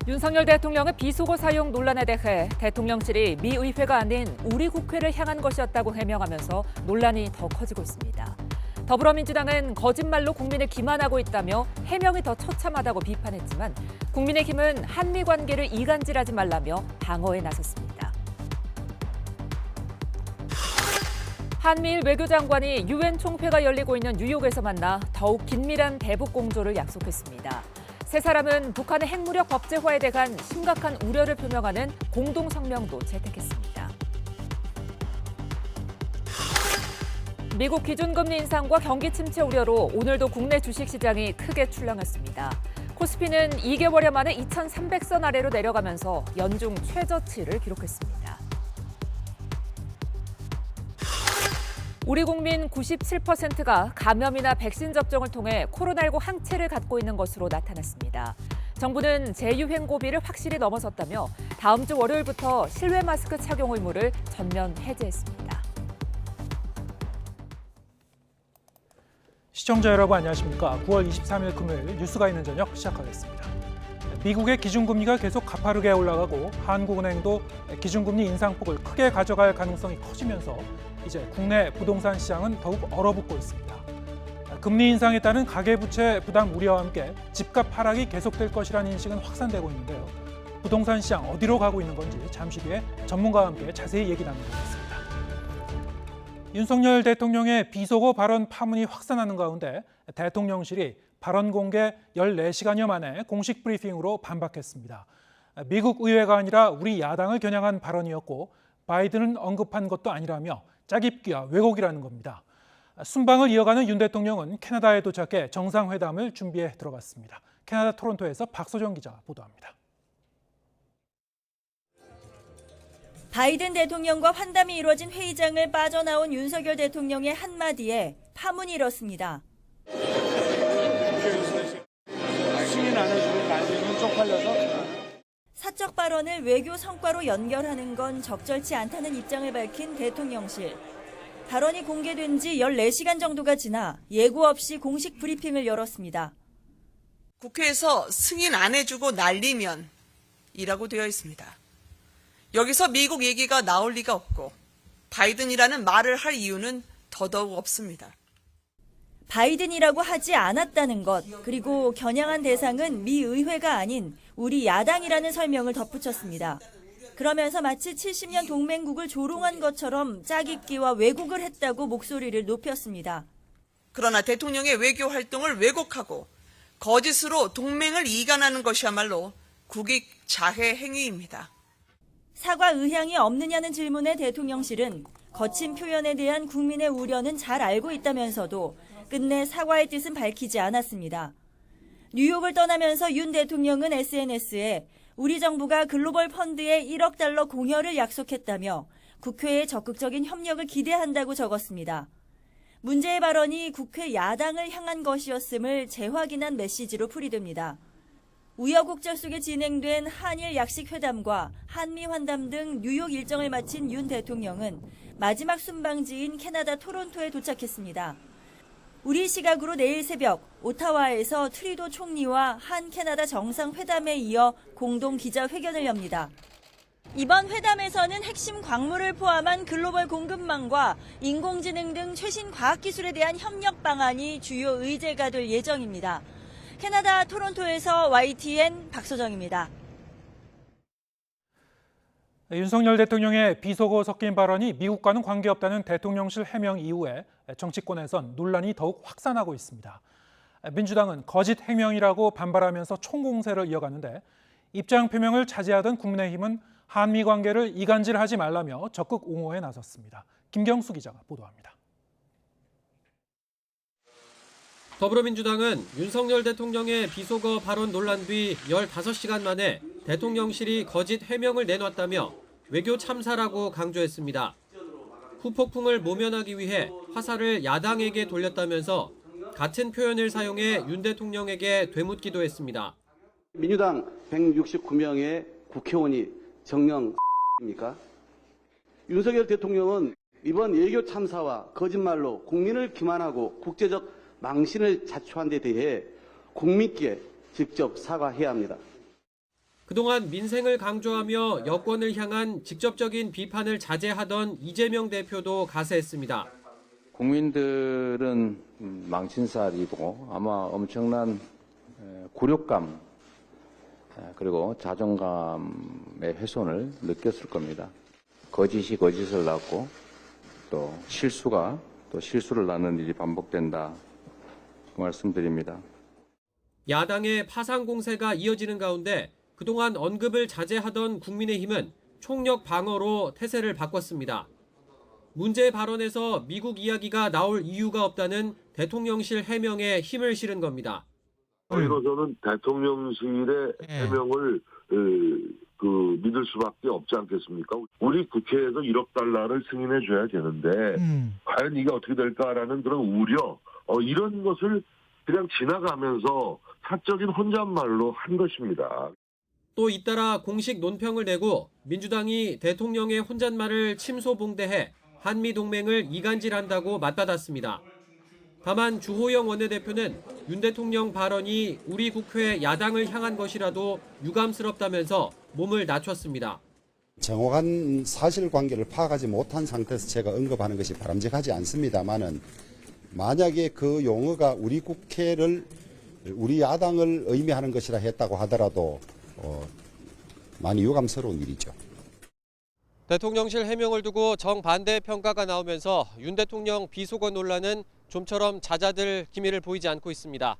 윤석열 대통령의 비속어 사용 논란에 대해 대통령실이 미 의회가 아닌 우리 국회를 향한 것이었다고 해명하면서 논란이 더 커지고 있습니다. 더불어민주당은 거짓말로 국민을 기만하고 있다며 해명이 더 처참하다고 비판했지만 국민의힘은 한미 관계를 이간질하지 말라며 방어에 나섰습니다. 한미일 외교장관이 유엔 총회가 열리고 있는 뉴욕에서 만나 더욱 긴밀한 대북 공조를 약속했습니다. 세 사람은 북한의 핵무력 법제화에 대한 심각한 우려를 표명하는 공동 성명도 채택했습니다. 미국 기준금리 인상과 경기 침체 우려로 오늘도 국내 주식시장이 크게 출렁였습니다. 코스피는 2개월여 만에 2,300선 아래로 내려가면서 연중 최저치를 기록했습니다. 우리 국민 97%가 감염이나 백신 접종을 통해 코로나19 항체를 갖고 있는 것으로 나타났습니다. 정부는 재유행 고비를 확실히 넘어섰다며 다음 주 월요일부터 실외 마스크 착용 의무를 전면 해제했습니다. 시청자 여러분 안녕하십니까? 9월 23일 금요일 뉴스가 있는 저녁 시작하겠습니다. 미국의 기준금리가 계속 가파르게 올라가고 한국은행도 기준금리 인상폭을 크게 가져갈 가능성이 커지면서 이제 국내 부동산 시장은 더욱 얼어붙고 있습니다. 금리 인상에 따른 가계부채 부담 우려와 함께 집값 하락이 계속될 것이라는 인식은 확산되고 있는데요. 부동산 시장 어디로 가고 있는 건지 잠시 뒤에 전문가와 함께 자세히 얘기 나누겠습니다. 윤석열 대통령의 비속어 발언 파문이 확산하는 가운데 대통령실이 발언 공개 14시간여 만에 공식 브리핑으로 반박했습니다. 미국 의회가 아니라 우리 야당을 겨냥한 발언이었고 바이든은 언급한 것도 아니라며 짜깁기와 왜곡이라는 겁니다. 순방을 이어가는 윤 대통령은 캐나다에 도착해 정상회담을 준비해 들어갔습니다. 캐나다 토론토에서 박소정 기자 보도합니다. 바이든 대통령과 환담이 이루어진 회의장을 빠져나온 윤석열 대통령의 한마디에 파문이 일었습니다. 승인 안 해주는 날리는 쪽팔려서 사적 발언을 외교 성과로 연결하는 건 적절치 않다는 입장을 밝힌 대통령실. 발언이 공개된 지 14시간 정도가 지나 예고 없이 공식 브리핑을 열었습니다. 국회에서 승인 안 해주고 날리면 이라고 되어 있습니다. 여기서 미국 얘기가 나올 리가 없고 바이든이라는 말을 할 이유는 더더욱 없습니다. 바이든이라고 하지 않았다는 것, 그리고 겨냥한 대상은 미 의회가 아닌 우리 야당이라는 설명을 덧붙였습니다. 그러면서 마치 70년 동맹국을 조롱한 것처럼 짜깁기와 왜곡을 했다고 목소리를 높였습니다. 그러나 대통령의 외교 활동을 왜곡하고 거짓으로 동맹을 이간하는 것이야말로 국익 자해 행위입니다. 사과 의향이 없느냐는 질문에 대통령실은 거친 표현에 대한 국민의 우려는 잘 알고 있다면서도 끝내 사과의 뜻은 밝히지 않았습니다. 뉴욕을 떠나면서 윤 대통령은 SNS에 우리 정부가 글로벌 펀드에 1억 달러 공여를 약속했다며 국회의 적극적인 협력을 기대한다고 적었습니다. 문제의 발언이 국회 야당을 향한 것이었음을 재확인한 메시지로 풀이됩니다. 우여곡절 속에 진행된 한일 약식 회담과 한미 환담 등 뉴욕 일정을 마친 윤 대통령은 마지막 순방지인 캐나다 토론토에 도착했습니다. 우리 시각으로 내일 새벽 오타와에서 트리도 총리와 한 캐나다 정상회담에 이어 공동 기자회견을 엽니다. 이번 회담에서는 핵심 광물을 포함한 글로벌 공급망과 인공지능 등 최신 과학기술에 대한 협력 방안이 주요 의제가 될 예정입니다. 캐나다 토론토에서 YTN 박소정입니다. 윤석열 대통령의 비속어 섞인 발언이 미국과는 관계없다는 대통령실 해명 이후에 정치권에선 논란이 더욱 확산하고 있습니다. 민주당은 거짓 해명이라고 반발하면서 총공세를 이어가는데 입장 표명을 자제하던 국민의힘은 한미 관계를 이간질하지 말라며 적극 옹호에 나섰습니다. 김경수 기자가 보도합니다. 더불어민주당은 윤석열 대통령의 비속어 발언 논란 뒤 15시간 만에 대통령실이 거짓 해명을 내놨다며 외교 참사라고 강조했습니다. 후폭풍을 모면하기 위해 화살을 야당에게 돌렸다면서 같은 표현을 사용해 윤 대통령에게 되묻기도 했습니다. 민주당 169명의 국회의원이 정령입니까? 윤석열 대통령은 이번 외교 참사와 거짓말로 국민을 기만하고 국제적 망신을 자초한 데 대해 국민께 직접 사과해야 합니다. 그동안 민생을 강조하며 여권을 향한 직접적인 비판을 자제하던 이재명 대표도 가세했습니다. 국민들은 망신살이고 아마 엄청난 굴욕감 그리고 자존감의 훼손을 느꼈을 겁니다. 거짓이 거짓을 낳고 또 실수가 또 실수를 낳는 일이 반복된다 그 말씀드립니다. 야당의 파상 공세가 이어지는 가운데 그동안 언급을 자제하던 국민의힘은 총력 방어로 태세를 바꿨습니다. 문제 발언에서 미국 이야기가 나올 이유가 없다는 대통령실 해명에 힘을 실은 겁니다. 저희로서는 대통령실의 해명을 믿을 수밖에 없지 않겠습니까? 우리 국회에서 1억 달러를 승인해 줘야 되는데 과연 이게 어떻게 될까라는 그런 우려 이런 것을 그냥 지나가면서 사적인 혼잣말로 한 것입니다. 또 잇따라 공식 논평을 내고 민주당이 대통령의 혼잣말을 침소봉대해 한미동맹을 이간질한다고 맞받았습니다. 다만 주호영 원내대표는 윤 대통령 발언이 우리 국회 야당을 향한 것이라도 유감스럽다면서 몸을 낮췄습니다. 정확한 사실관계를 파악하지 못한 상태에서 제가 언급하는 것이 바람직하지 않습니다만은 만약에 그 용어가 우리 국회를 우리 야당을 의미하는 것이라 했다고 하더라도 많이 유감스러운 일이죠. 대통령실 해명을 두고 정반대 평가가 나오면서 윤 대통령 비속어 논란은 좀처럼 잦아들 기미를 보이지 않고 있습니다.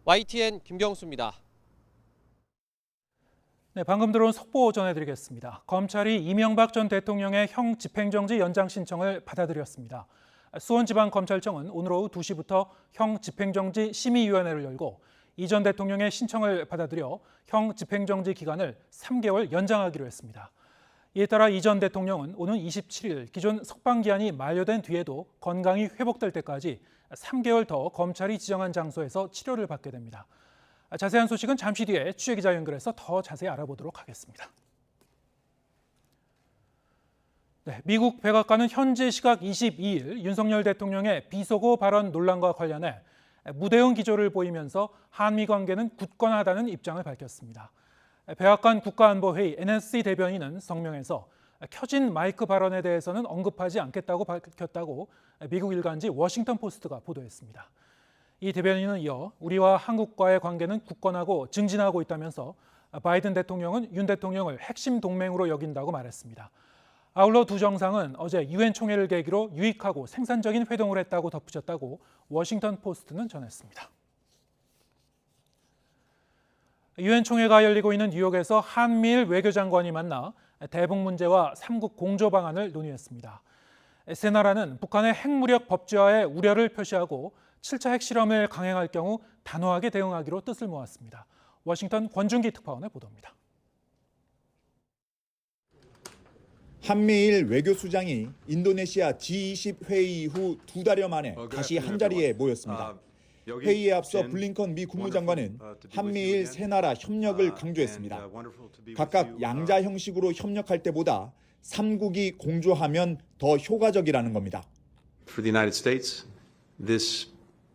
YTN 김경수입니다. 네, 방금 들어온 속보 전해드리겠습니다. 검찰이 이명박 전 대통령의 형 집행정지 연장 신청을 받아들였습니다. 수원지방검찰청은 오늘 오후 2시부터 형 집행정지 심의위원회를 열고 이 전 대통령의 신청을 받아들여 형 집행정지 기간을 3개월 연장하기로 했습니다. 이에 따라 이 전 대통령은 오는 27일 기존 석방기한이 만료된 뒤에도 건강이 회복될 때까지 3개월 더 검찰이 지정한 장소에서 치료를 받게 됩니다. 자세한 소식은 잠시 뒤에 취재기자 연결해서 더 자세히 알아보도록 하겠습니다. 네, 미국 백악관은 현재 시각 22일 윤석열 대통령의 비속어 발언 논란과 관련해 무대응 기조를 보이면서 한미 관계는 굳건하다는 입장을 밝혔습니다. 백악관 국가안보회의 NSC 대변인은 성명에서 켜진 마이크 발언에 대해서는 언급하지 않겠다고 밝혔다고 미국 일간지 워싱턴 포스트가 보도했습니다. 이 대변인은 이어 우리와 한국과의 관계는 굳건하고 증진하고 있다면서 바이든 대통령은 윤 대통령을 핵심 동맹으로 여긴다고 말했습니다. 아울러 두 정상은 어제 유엔 총회를 계기로 유익하고 생산적인 회동을 했다고 덧붙였다고 워싱턴 포스트는 전했습니다. 유엔 총회가 열리고 있는 뉴욕에서 한미일 외교장관이 만나 대북 문제와 삼국 공조 방안을 논의했습니다. 세 나라는 북한의 핵무력 법제화에 우려를 표시하고 7차 핵실험을 강행할 경우 단호하게 대응하기로 뜻을 모았습니다. 워싱턴 권준기 특파원의 보도입니다. 한미일 외교수장이 인도네시아 G20 회의 이후 2달여 만에 다시 한자리에 모였습니다. 회의에 앞서 블링컨 미 국무장관은 한미일 세 나라 협력을 강조했습니다. 각각 양자 형식으로 협력할 때보다 3국이 공조하면 더 효과적이라는 겁니다. For the United States, this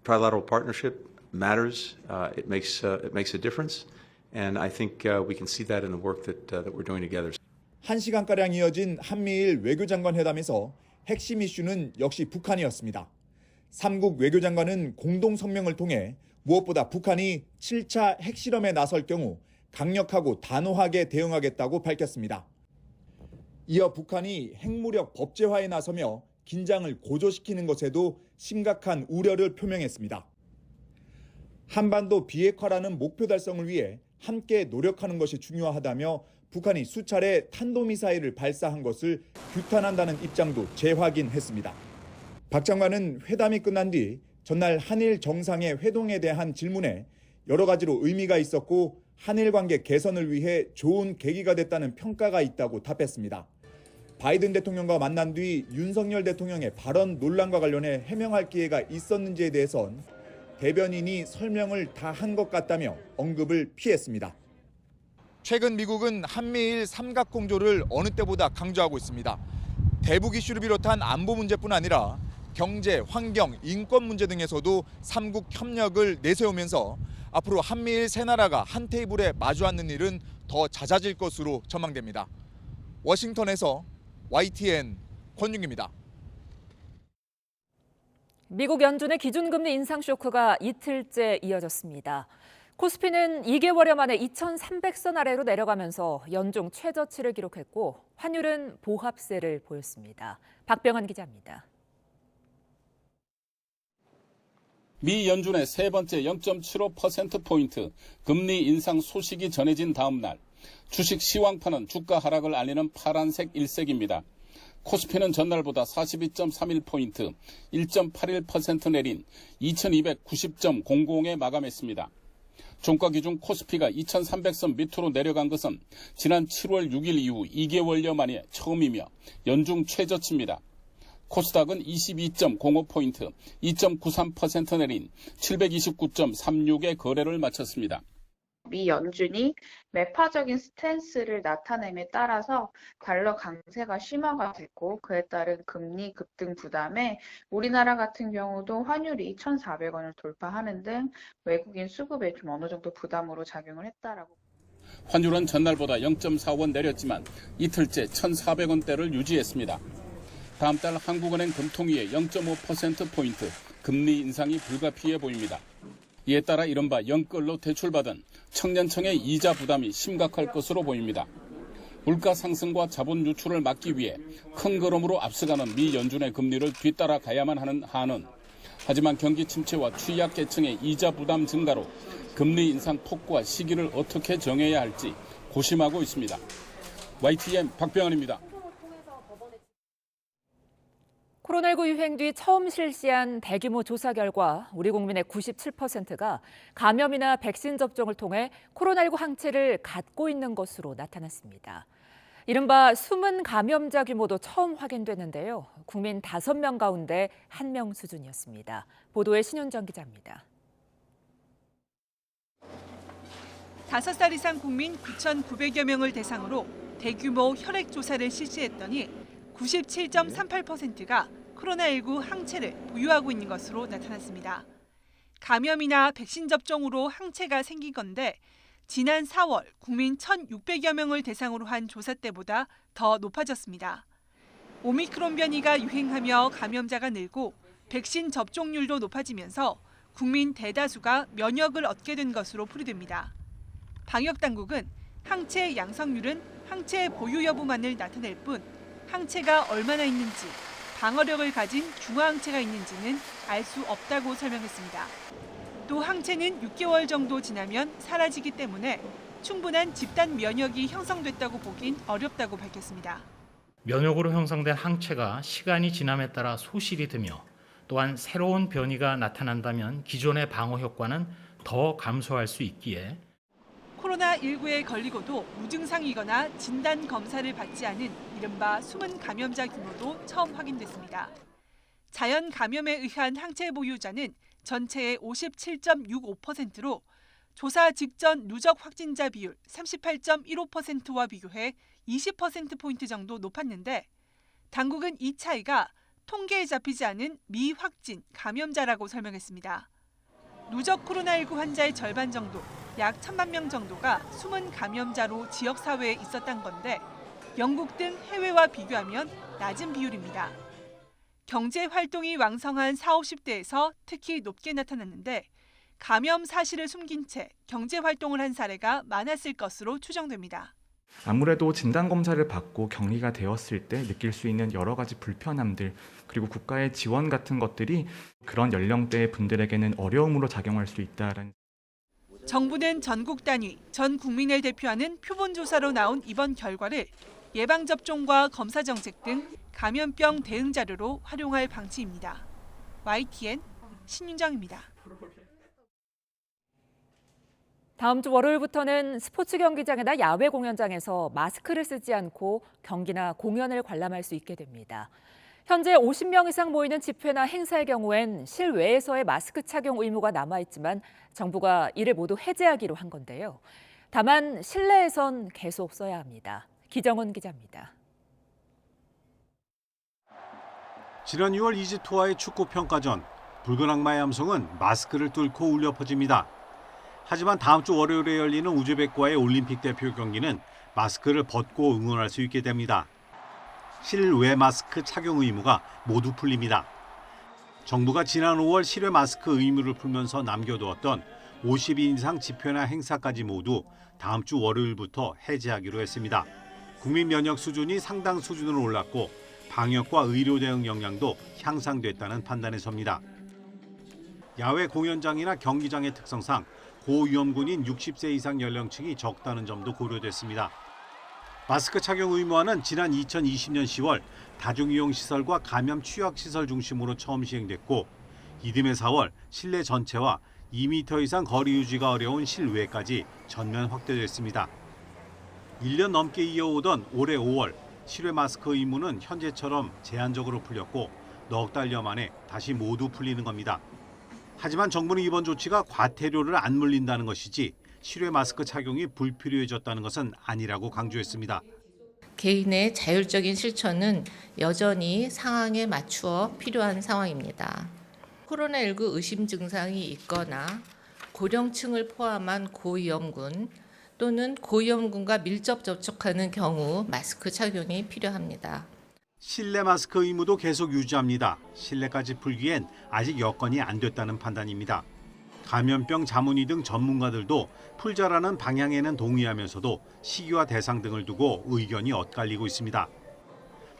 trilateral partnership matters. It makes a difference, and I think we can see that in the work that we're doing together. 1시간가량 이어진 한미일 외교장관 회담에서 핵심 이슈는 역시 북한이었습니다. 3국 외교장관은 공동 성명을 통해 무엇보다 북한이 7차 핵실험에 나설 경우 강력하고 단호하게 대응하겠다고 밝혔습니다. 이어 북한이 핵무력 법제화에 나서며 긴장을 고조시키는 것에도 심각한 우려를 표명했습니다. 한반도 비핵화라는 목표 달성을 위해 함께 노력하는 것이 중요하다며 북한이 수차례 탄도미사일을 발사한 것을 규탄한다는 입장도 재확인했습니다. 박 장관은 회담이 끝난 뒤 전날 한일 정상의 회동에 대한 질문에 여러 가지로 의미가 있었고 한일 관계 개선을 위해 좋은 계기가 됐다는 평가가 있다고 답했습니다. 바이든 대통령과 만난 뒤 윤석열 대통령의 발언 논란과 관련해 해명할 기회가 있었는지에 대해선 대변인이 설명을 다 한 것 같다며 언급을 피했습니다. 최근 미국은 한미일 삼각공조를 어느 때보다 강조하고 있습니다. 대북 이슈를 비롯한 안보 문제뿐 아니라 경제, 환경, 인권 문제 등에서도 삼국 협력을 내세우면서 앞으로 한미일 세 나라가 한 테이블에 마주 앉는 일은 더 잦아질 것으로 전망됩니다. 워싱턴에서 YTN 권윤기입니다. 미국 연준의 기준금리 인상 쇼크가 이틀째 이어졌습니다. 코스피는 2개월여 만에 2,300선 아래로 내려가면서 연중 최저치를 기록했고 환율은 보합세를 보였습니다. 박병환 기자입니다. 미 연준의 세 번째 0.75%포인트 금리 인상 소식이 전해진 다음 날 주식 시황판은 주가 하락을 알리는 파란색 일색입니다. 코스피는 전날보다 42.31포인트, 1.81% 내린 2290.00에 마감했습니다. 종가 기준 코스피가 2300선 밑으로 내려간 것은 지난 7월 6일 이후 2개월여 만에 처음이며 연중 최저치입니다. 코스닥은 22.05포인트, 2.93% 내린 729.36의 거래를 마쳤습니다. 미 연준이 매파적인 스탠스를 나타냄에 따라서 달러 강세가 심화가 됐고 그에 따른 금리 급등 부담에 우리나라 같은 경우도 환율이 1,400원을 돌파하는 등 외국인 수급에 좀 어느 정도 부담으로 작용을 했다라고. 환율은 전날보다 0.4원 내렸지만 이틀째 1,400원대를 유지했습니다. 다음 달 한국은행 금통위의 0.5%포인트 금리 인상이 불가피해 보입니다. 이에 따라 이른바 영끌로 대출받은 청년층의 이자 부담이 심각할 것으로 보입니다. 물가 상승과 자본 유출을 막기 위해 큰 걸음으로 앞서가는 미 연준의 금리를 뒤따라가야만 하는 한은 하지만 경기 침체와 취약계층의 이자 부담 증가로 금리 인상 폭과 시기를 어떻게 정해야 할지 고심하고 있습니다. YTN 박병환입니다. 코로나19 유행 뒤 처음 실시한 대규모 조사 결과 우리 국민의 97%가 감염이나 백신 접종을 통해 코로나19 항체를 갖고 있는 것으로 나타났습니다. 이른바 숨은 감염자 규모도 처음 확인됐는데요. 국민 5명 가운데 1명 수준이었습니다. 보도에 신윤정 기자입니다. 5살 이상 국민 9,900여 명을 대상으로 대규모 혈액 조사를 실시했더니 97.38%가 코로나19 항체를 보유하고 있는 것으로 나타났습니다. 감염이나 백신 접종으로 항체가 생긴 건데 지난 4월 국민 1,600여 명을 대상으로 한 조사 때보다 더 높아졌습니다. 오미크론 변이가 유행하며 감염자가 늘고 백신 접종률도 높아지면서 국민 대다수가 면역을 얻게 된 것으로 풀이됩니다. 방역당국은 항체 양성률은 항체 보유 여부만을 나타낼 뿐 항체가 얼마나 있는지, 방어력을 가진 중화항체가 있는지는 알 수 없다고 설명했습니다. 또 항체는 6개월 정도 지나면 사라지기 때문에 충분한 집단 면역이 형성됐다고 보긴 어렵다고 밝혔습니다. 면역으로 형성된 항체가 시간이 지남에 따라 소실이 되며 또한 새로운 변이가 나타난다면 기존의 방어 효과는 더 감소할 수 있기에 코로나19에 걸리고도 무증상이거나 진단 검사를 받지 않은 이른바 숨은 감염자 규모도 처음 확인됐습니다. 자연 감염에 의한 항체 보유자는 전체의 57.65%로 조사 직전 누적 확진자 비율 38.15%와 비교해 20%포인트 정도 높았는데 당국은 이 차이가 통계에 잡히지 않은 미확진 감염자라고 설명했습니다. 누적 코로나19 환자의 절반 정도, 약 1,000만 명 정도가 숨은 감염자로 지역사회에 있었던 건데 영국 등 해외와 비교하면 낮은 비율입니다. 경제활동이 왕성한 40, 50대에서 특히 높게 나타났는데 감염 사실을 숨긴 채 경제활동을 한 사례가 많았을 것으로 추정됩니다. 아무래도 진단검사를 받고 격리가 되었을 때 느낄 수 있는 여러 가지 불편함들 그리고 국가의 지원 같은 것들이 그런 연령대의 분들에게는 어려움으로 작용할 수 있다는. 정부는 전국 단위, 전 국민을 대표하는 표본조사로 나온 이번 결과를 예방접종과 검사정책 등 감염병 대응 자료로 활용할 방침입니다. YTN 신윤정입니다. 다음 주 월요일부터는 스포츠 경기장이나 야외 공연장에서 마스크를 쓰지 않고 경기나 공연을 관람할 수 있게 됩니다. 현재 50명 이상 모이는 집회나 행사의 경우엔 실외에서의 마스크 착용 의무가 남아있지만 정부가 이를 모두 해제하기로 한 건데요. 다만 실내에선 계속 써야 합니다. 기정훈 기자입니다. 지난 6월 이지투어의 축구 평가전, 붉은 악마의 함성은 마스크를 뚫고 울려 퍼집니다. 하지만 다음 주 월요일에 열리는 우즈벡과의 올림픽 대표 경기는 마스크를 벗고 응원할 수 있게 됩니다. 실외 마스크 착용 의무가 모두 풀립니다. 정부가 지난 5월 실외 마스크 의무를 풀면서 남겨두었던 50인 이상 집회나 행사까지 모두 다음 주 월요일부터 해제하기로 했습니다. 국민 면역 수준이 상당 수준으로 올랐고 방역과 의료 대응 역량도 향상됐다는 판단에 섭니다. 야외 공연장이나 경기장의 특성상 고위험군인 60세 이상 연령층이 적다는 점도 고려됐습니다. 마스크 착용 의무화는 지난 2020년 10월 다중이용시설과 감염 취약시설 중심으로 처음 시행됐고 이듬해 4월 실내 전체와 2m 이상 거리 유지가 어려운 실외까지 전면 확대됐습니다. 1년 넘게 이어오던 올해 5월 실외 마스크 의무는 현재처럼 제한적으로 풀렸고 넉 달여 만에 다시 모두 풀리는 겁니다. 하지만 정부는 이번 조치가 과태료를 안 물린다는 것이지 실외 마스크 착용이 불필요해졌다는 것은 아니라고 강조했습니다. 개인의 자율적인 실천은 여전히 상황에 맞추어 필요한 상황입니다. 코로나19 의심 증상이 있거나 고령층을 포함한 고위험군 또는 고위험군과 밀접 접촉하는 경우 마스크 착용이 필요합니다. 실내 마스크 의무도 계속 유지합니다. 실내까지 풀기엔 아직 여건이 안 됐다는 판단입니다. 감염병 자문의 등 전문가들도 풀자라는 방향에는 동의하면서도 시기와 대상 등을 두고 의견이 엇갈리고 있습니다.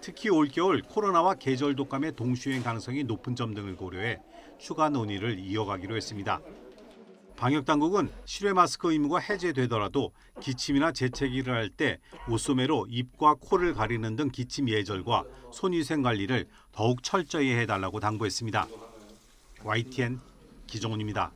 특히 올겨울 코로나와 계절 독감의 동시유행 가능성이 높은 점 등을 고려해 추가 논의를 이어가기로 했습니다. 방역당국은 실외 마스크 의무가 해제되더라도 기침이나 재채기를 할 때 옷소매로 입과 코를 가리는 등 기침 예절과 손위생 관리를 더욱 철저히 해달라고 당부했습니다. YTN 기정훈입니다.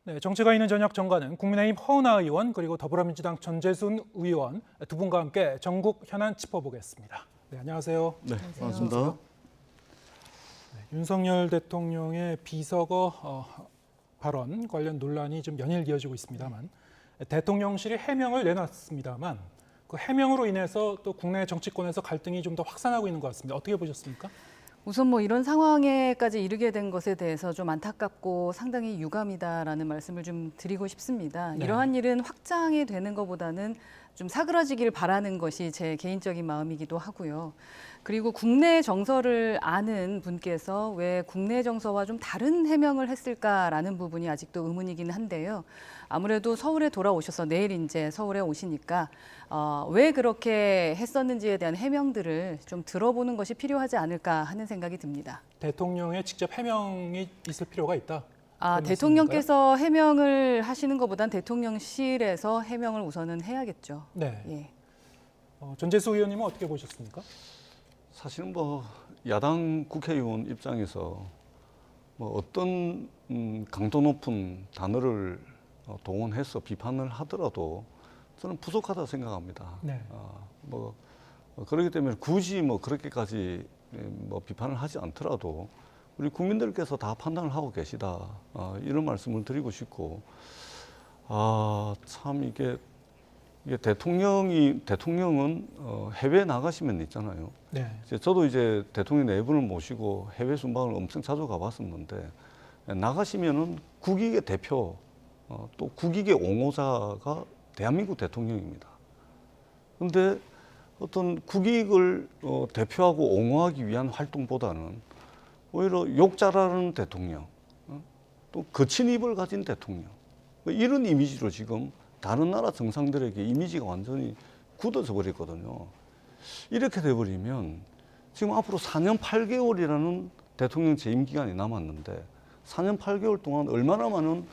네, 정치가 있는 저녁 정가는 국민의힘 허은하 의원 그리고 더불어민주당 전재순 의원 두 분과 함께 전국 현안 짚어보겠습니다. 네, 안녕하세요. 네, 반갑습니다. 네, 윤석열 대통령의 비서거 발언 관련 논란이 좀 연일 이어지고 있습니다만 대통령실이 해명을 내놨습니다만 그 해명으로 인해서 또 국내 정치권에서 갈등이 좀 더 확산하고 있는 것 같습니다. 어떻게 보셨습니까? 우선 이런 상황에까지 이르게 된 것에 대해서 좀 안타깝고 상당히 유감이다라는 말씀을 좀 드리고 싶습니다. 네. 이러한 일은 확장이 되는 것보다는 좀 사그라지길 바라는 것이 제 개인적인 마음이기도 하고요. 그리고 국내 정서를 아는 분께서 왜 국내 정서와 좀 다른 해명을 했을까라는 부분이 아직도 의문이긴 한데요. 아무래도 서울에 돌아오셔서 내일 이제 서울에 오시니까 왜 그렇게 했었는지에 대한 해명들을 좀 들어보는 것이 필요하지 않을까 하는 생각이 듭니다. 대통령의 직접 해명이 있을 필요가 있다. 대통령께서 해명을 하시는 것보단 대통령실에서 해명을 우선은 해야겠죠. 네. 예. 전재수 의원님은 어떻게 보셨습니까? 사실은 야당 국회의원 입장에서 어떤 강도 높은 단어를 동원해서 비판을 하더라도 저는 부족하다 생각합니다. 네. 그렇기 때문에 굳이 그렇게까지 비판을 하지 않더라도 우리 국민들께서 다 판단을 하고 계시다. 이런 말씀을 드리고 싶고, 참 이게 대통령은 해외 나가시면 있잖아요. 네. 저도 이제 대통령 네 분을 모시고 해외 순방을 엄청 자주 가봤었는데 나가시면은 국익의 대표, 또 국익의 옹호자가 대한민국 대통령입니다. 그런데 어떤 국익을 대표하고 옹호하기 위한 활동보다는 오히려 욕 잘하는 대통령, 또 거친 입을 가진 대통령, 이런 이미지로 지금 다른 나라 정상들에게 이미지가 완전히 굳어져 버렸거든요. 이렇게 돼버리면 지금 앞으로 4년 8개월이라는 대통령 재임 기간이 남았는데 4년 8개월 동안 얼마나 많은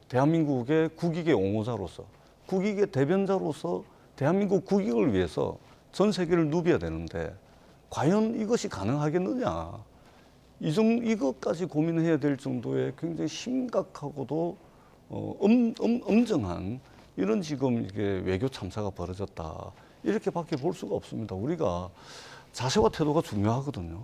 대한민국의 국익의 옹호자로서, 국익의 대변자로서 대한민국 국익을 위해서 전 세계를 누벼야 되는데 과연 이것이 가능하겠느냐. 이것까지 고민해야 될 정도의 굉장히 심각하고도 엄정한 이런 지금 이게 외교 참사가 벌어졌다. 이렇게밖에 볼 수가 없습니다. 우리가 자세와 태도가 중요하거든요.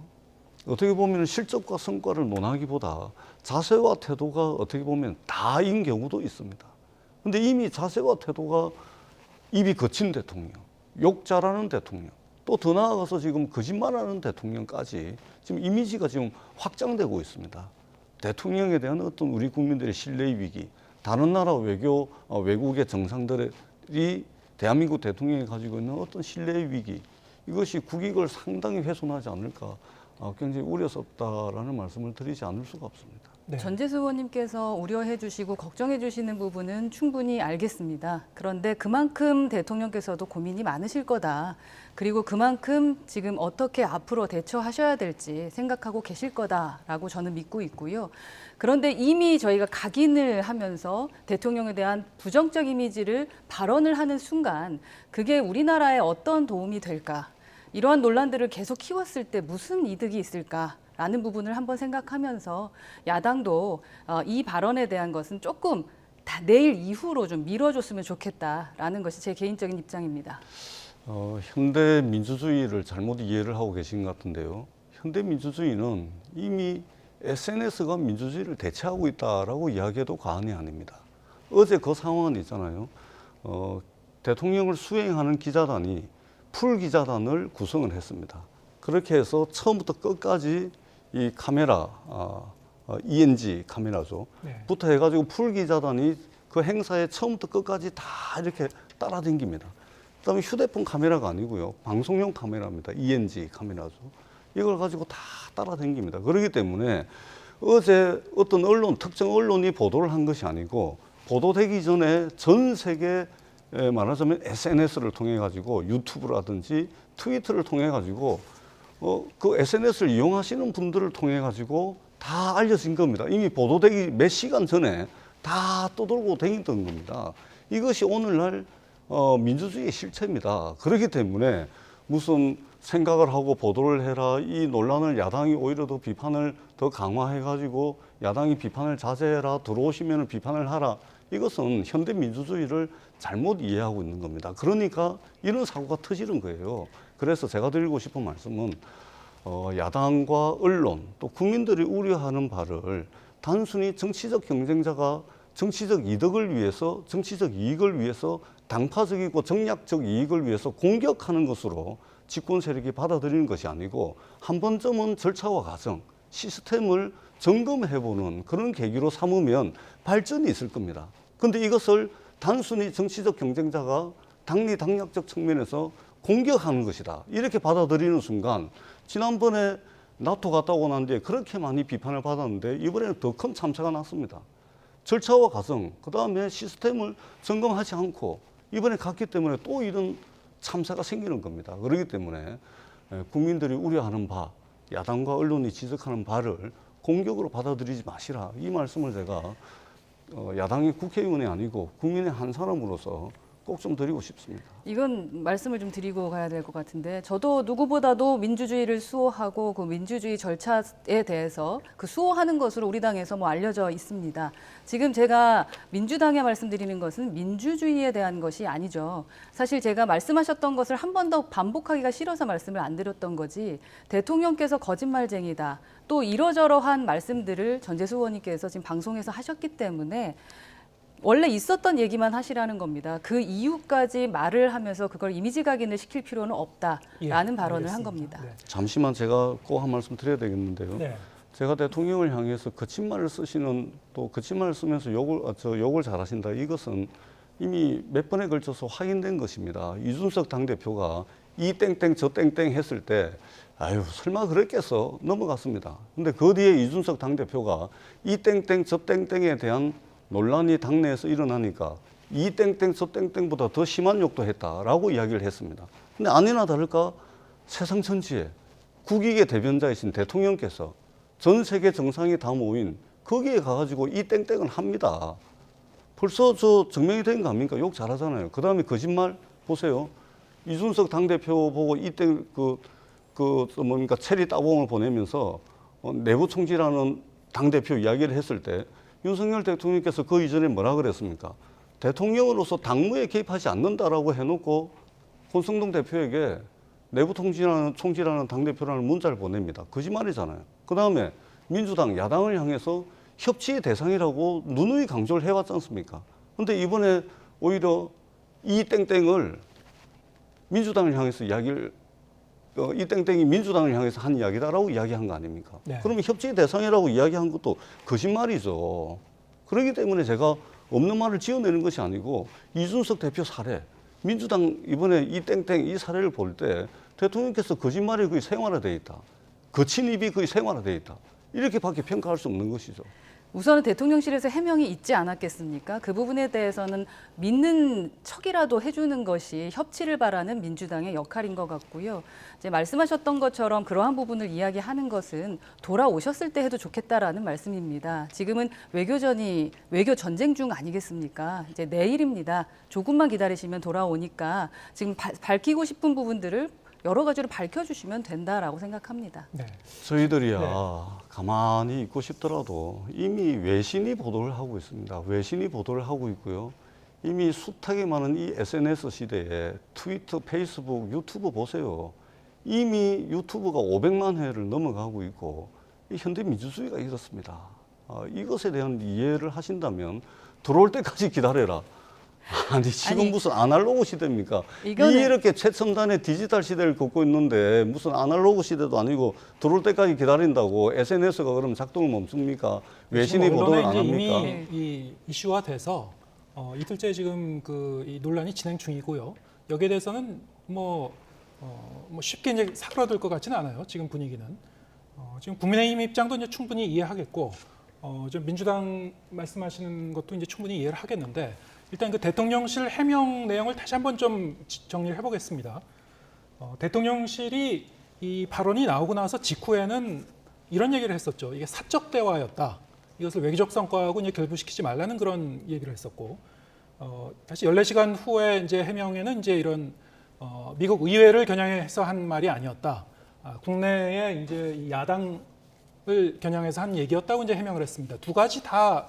어떻게 보면 실적과 성과를 논하기보다 자세와 태도가 어떻게 보면 다인 경우도 있습니다. 근데 이미 자세와 태도가 입이 거친 대통령, 욕 잘하는 대통령, 또 더 나아가서 지금 거짓말하는 대통령까지 지금 이미지가 지금 확장되고 있습니다. 대통령에 대한 어떤 우리 국민들의 신뢰 위기, 다른 나라 외국의 정상들이 대한민국 대통령이 가지고 있는 어떤 신뢰 위기, 이것이 국익을 상당히 훼손하지 않을까 굉장히 우려스럽다라는 말씀을 드리지 않을 수가 없습니다. 네. 전재수 의원님께서 우려해 주시고 걱정해 주시는 부분은 충분히 알겠습니다. 그런데 그만큼 대통령께서도 고민이 많으실 거다. 그리고 그만큼 지금 어떻게 앞으로 대처하셔야 될지 생각하고 계실 거다라고 저는 믿고 있고요. 그런데 이미 저희가 각인을 하면서 대통령에 대한 부정적 이미지를 발언을 하는 순간 그게 우리나라에 어떤 도움이 될까? 이러한 논란들을 계속 키웠을 때 무슨 이득이 있을까? 라는 부분을 한번 생각하면서 야당도 이 발언에 대한 것은 조금 내일 이후로 좀 미뤄줬으면 좋겠다라는 것이 제 개인적인 입장입니다. 현대 민주주의를 잘못 이해를 하고 계신 것 같은데요. 현대 민주주의는 이미 SNS가 민주주의를 대체하고 있다라고 이야기해도 과언이 아닙니다. 어제 그 상황은 있잖아요. 대통령을 수행하는 기자단이 풀 기자단을 구성을 했습니다. 그렇게 해서 처음부터 끝까지 이 카메라, ENG 카메라죠. 네. 부터 해가지고 풀 기자단이 그 행사에 처음부터 끝까지 다 이렇게 따라다닙니다. 그다음에 휴대폰 카메라가 아니고요. 방송용 카메라입니다. ENG 카메라죠. 이걸 가지고 다 따라다닙니다. 그렇기 때문에 어제 어떤 언론, 특정 언론이 보도를 한 것이 아니고 보도되기 전에 전 세계 말하자면 SNS를 통해 가지고 유튜브라든지 트위터를 통해 가지고 그 SNS를 이용하시는 분들을 통해 가지고 다 알려진 겁니다. 이미 보도되기 몇 시간 전에 다 떠돌고 다니던 겁니다. 이것이 오늘날 민주주의의 실체입니다. 그렇기 때문에 무슨 생각을 하고 보도를 해라, 이 논란을 야당이 오히려 더 비판을 더 강화해 가지고 야당이 비판을 자제해라, 들어오시면 비판을 하라, 이것은 현대 민주주의를 잘못 이해하고 있는 겁니다. 그러니까 이런 사고가 터지는 거예요. 그래서 제가 드리고 싶은 말씀은 야당과 언론 또 국민들이 우려하는 바를 단순히 정치적 경쟁자가 정치적 이득을 위해서, 정치적 이익을 위해서, 당파적이고 정략적 이익을 위해서 공격하는 것으로 집권 세력이 받아들이는 것이 아니고 한 번쯤은 절차와 과정, 시스템을 점검해보는 그런 계기로 삼으면 발전이 있을 겁니다. 그런데 이것을 단순히 정치적 경쟁자가 당리당략적 측면에서 공격하는 것이다, 이렇게 받아들이는 순간 지난번에 나토 갔다 오고 난 뒤에 그렇게 많이 비판을 받았는데 이번에는 더 큰 참사가 났습니다. 절차와 과정, 그 다음에 시스템을 점검하지 않고 이번에 갔기 때문에 또 이런 참사가 생기는 겁니다. 그렇기 때문에 국민들이 우려하는 바, 야당과 언론이 지적하는 바를 공격으로 받아들이지 마시라, 이 말씀을 제가 야당의 국회의원이 아니고 국민의 한 사람으로서 꼭 좀 드리고 싶습니다. 이건 말씀을 좀 드리고 가야 될 것 같은데, 저도 누구보다도 민주주의를 수호하고 그 민주주의 절차에 대해서 그 수호하는 것으로 우리 당에서 알려져 있습니다. 지금 제가 민주당에 말씀드리는 것은 민주주의에 대한 것이 아니죠. 사실 제가 말씀하셨던 것을 한 번 더 반복하기가 싫어서 말씀을 안 드렸던 거지, 대통령께서 거짓말쟁이다, 또 이러저러한 말씀들을 전재수 의원님께서 지금 방송에서 하셨기 때문에 원래 있었던 얘기만 하시라는 겁니다. 그 이유까지 말을 하면서 그걸 이미지 각인을 시킬 필요는 없다라는 발언을 한 겁니다. 네. 잠시만 제가 꼭 한 말씀 드려야 되겠는데요. 네. 제가 대통령을 향해서 거친 말을 쓰시는, 또 거친 말을 쓰면서 욕을 잘하신다, 이것은 이미 몇 번에 걸쳐서 확인된 것입니다. 이준석 당대표가 이 땡땡 저 땡땡 했을 때 아유 설마 그랬겠어 넘어갔습니다. 근데 그 뒤에 이준석 당대표가 이 땡땡 저 땡땡에 대한 논란이 당내에서 일어나니까 이 땡땡 저 땡땡보다 더 심한 욕도 했다라고 이야기를 했습니다. 근데 아니나 다를까 세상 천지에 국익의 대변자이신 대통령께서 전 세계 정상이 다 모인 거기에 가가지고 이 땡땡을 합니다. 벌써 저 증명이 된 거 아닙니까? 욕 잘하잖아요. 그 다음에 거짓말 보세요. 이준석 당대표 보고 이때 뭡니까 체리 따봉을 보내면서 내부 총지라는 당대표 이야기를 했을 때 윤석열 대통령께서 그 이전에 뭐라 그랬습니까? 대통령으로서 당무에 개입하지 않는다라고 해놓고 권성동 대표에게 내부 총지라는 당대표라는 문자를 보냅니다. 거짓말이잖아요. 그 다음에 민주당, 야당을 향해서 협치의 대상이라고 누누이 강조를 해왔지 않습니까? 근데 이번에 오히려 이 땡땡을 민주당을 향해서 이 땡땡이 민주당을 향해서 한 이야기다라고 이야기한 거 아닙니까? 네. 그러면 협치 대상이라고 이야기한 것도 거짓말이죠. 그렇기 때문에 제가 없는 말을 지어내는 것이 아니고 이준석 대표 사례, 민주당 이번에 이 땡땡 이 사례를 볼 때 대통령께서 거짓말이 거의 생활화되어 있다. 거친 입이 거의 생활화되어 있다. 이렇게밖에 평가할 수 없는 것이죠. 우선은 대통령실에서 해명이 있지 않았겠습니까? 그 부분에 대해서는 믿는 척이라도 해주는 것이 협치를 바라는 민주당의 역할인 것 같고요. 이제 말씀하셨던 것처럼 그러한 부분을 이야기하는 것은 돌아오셨을 때 해도 좋겠다라는 말씀입니다. 지금은 외교 전쟁 중 아니겠습니까? 이제 내일입니다. 조금만 기다리시면 돌아오니까 지금 밝히고 싶은 부분들을 여러 가지로 밝혀주시면 된다라고 생각합니다. 네. 저희들이야 가만히 있고 싶더라도 이미 외신이 보도를 하고 있습니다. 외신이 보도를 하고 있고요. 이미 숱하게 많은 이 SNS 시대에 트위터, 페이스북, 유튜브 보세요. 이미 유튜브가 500만 회를 넘어가고 있고 이 현대 민주주의가 이렇습니다. 이것에 대한 이해를 하신다면 들어올 때까지 기다려라. 아니 지금 무슨 아날로그 시대입니까? 이렇게 최첨단의 디지털 시대를 걷고 있는데 무슨 아날로그 시대도 아니고 들어올 때까지 기다린다고 SNS가 그럼 작동을 멈춥니까? 외신이 보도를 안 합니까? 이미 이 이슈화돼서 이틀째 지금 이 논란이 진행 중이고요. 여기에 대해서는 쉽게 이제 사그라들 것 같지는 않아요. 지금 분위기는 지금 국민의힘 입장도 이제 충분히 이해하겠고 좀 민주당 말씀하시는 것도 이제 충분히 이해를 하겠는데. 일단 그 대통령실 해명 내용을 다시 한번 좀 정리를 해보겠습니다. 대통령실이 이 발언이 나오고 나서 직후에는 이런 얘기를 했었죠. 이게 사적 대화였다. 이것을 외교적 성과하고 이제 결부시키지 말라는 그런 얘기를 했었고, 다시 14시간 후에 이제 해명에는 이제 이런 미국 의회를 겨냥해서 한 말이 아니었다. 국내에 이제 이 야당을 겨냥해서 한 얘기였다고 이제 해명을 했습니다. 두 가지 다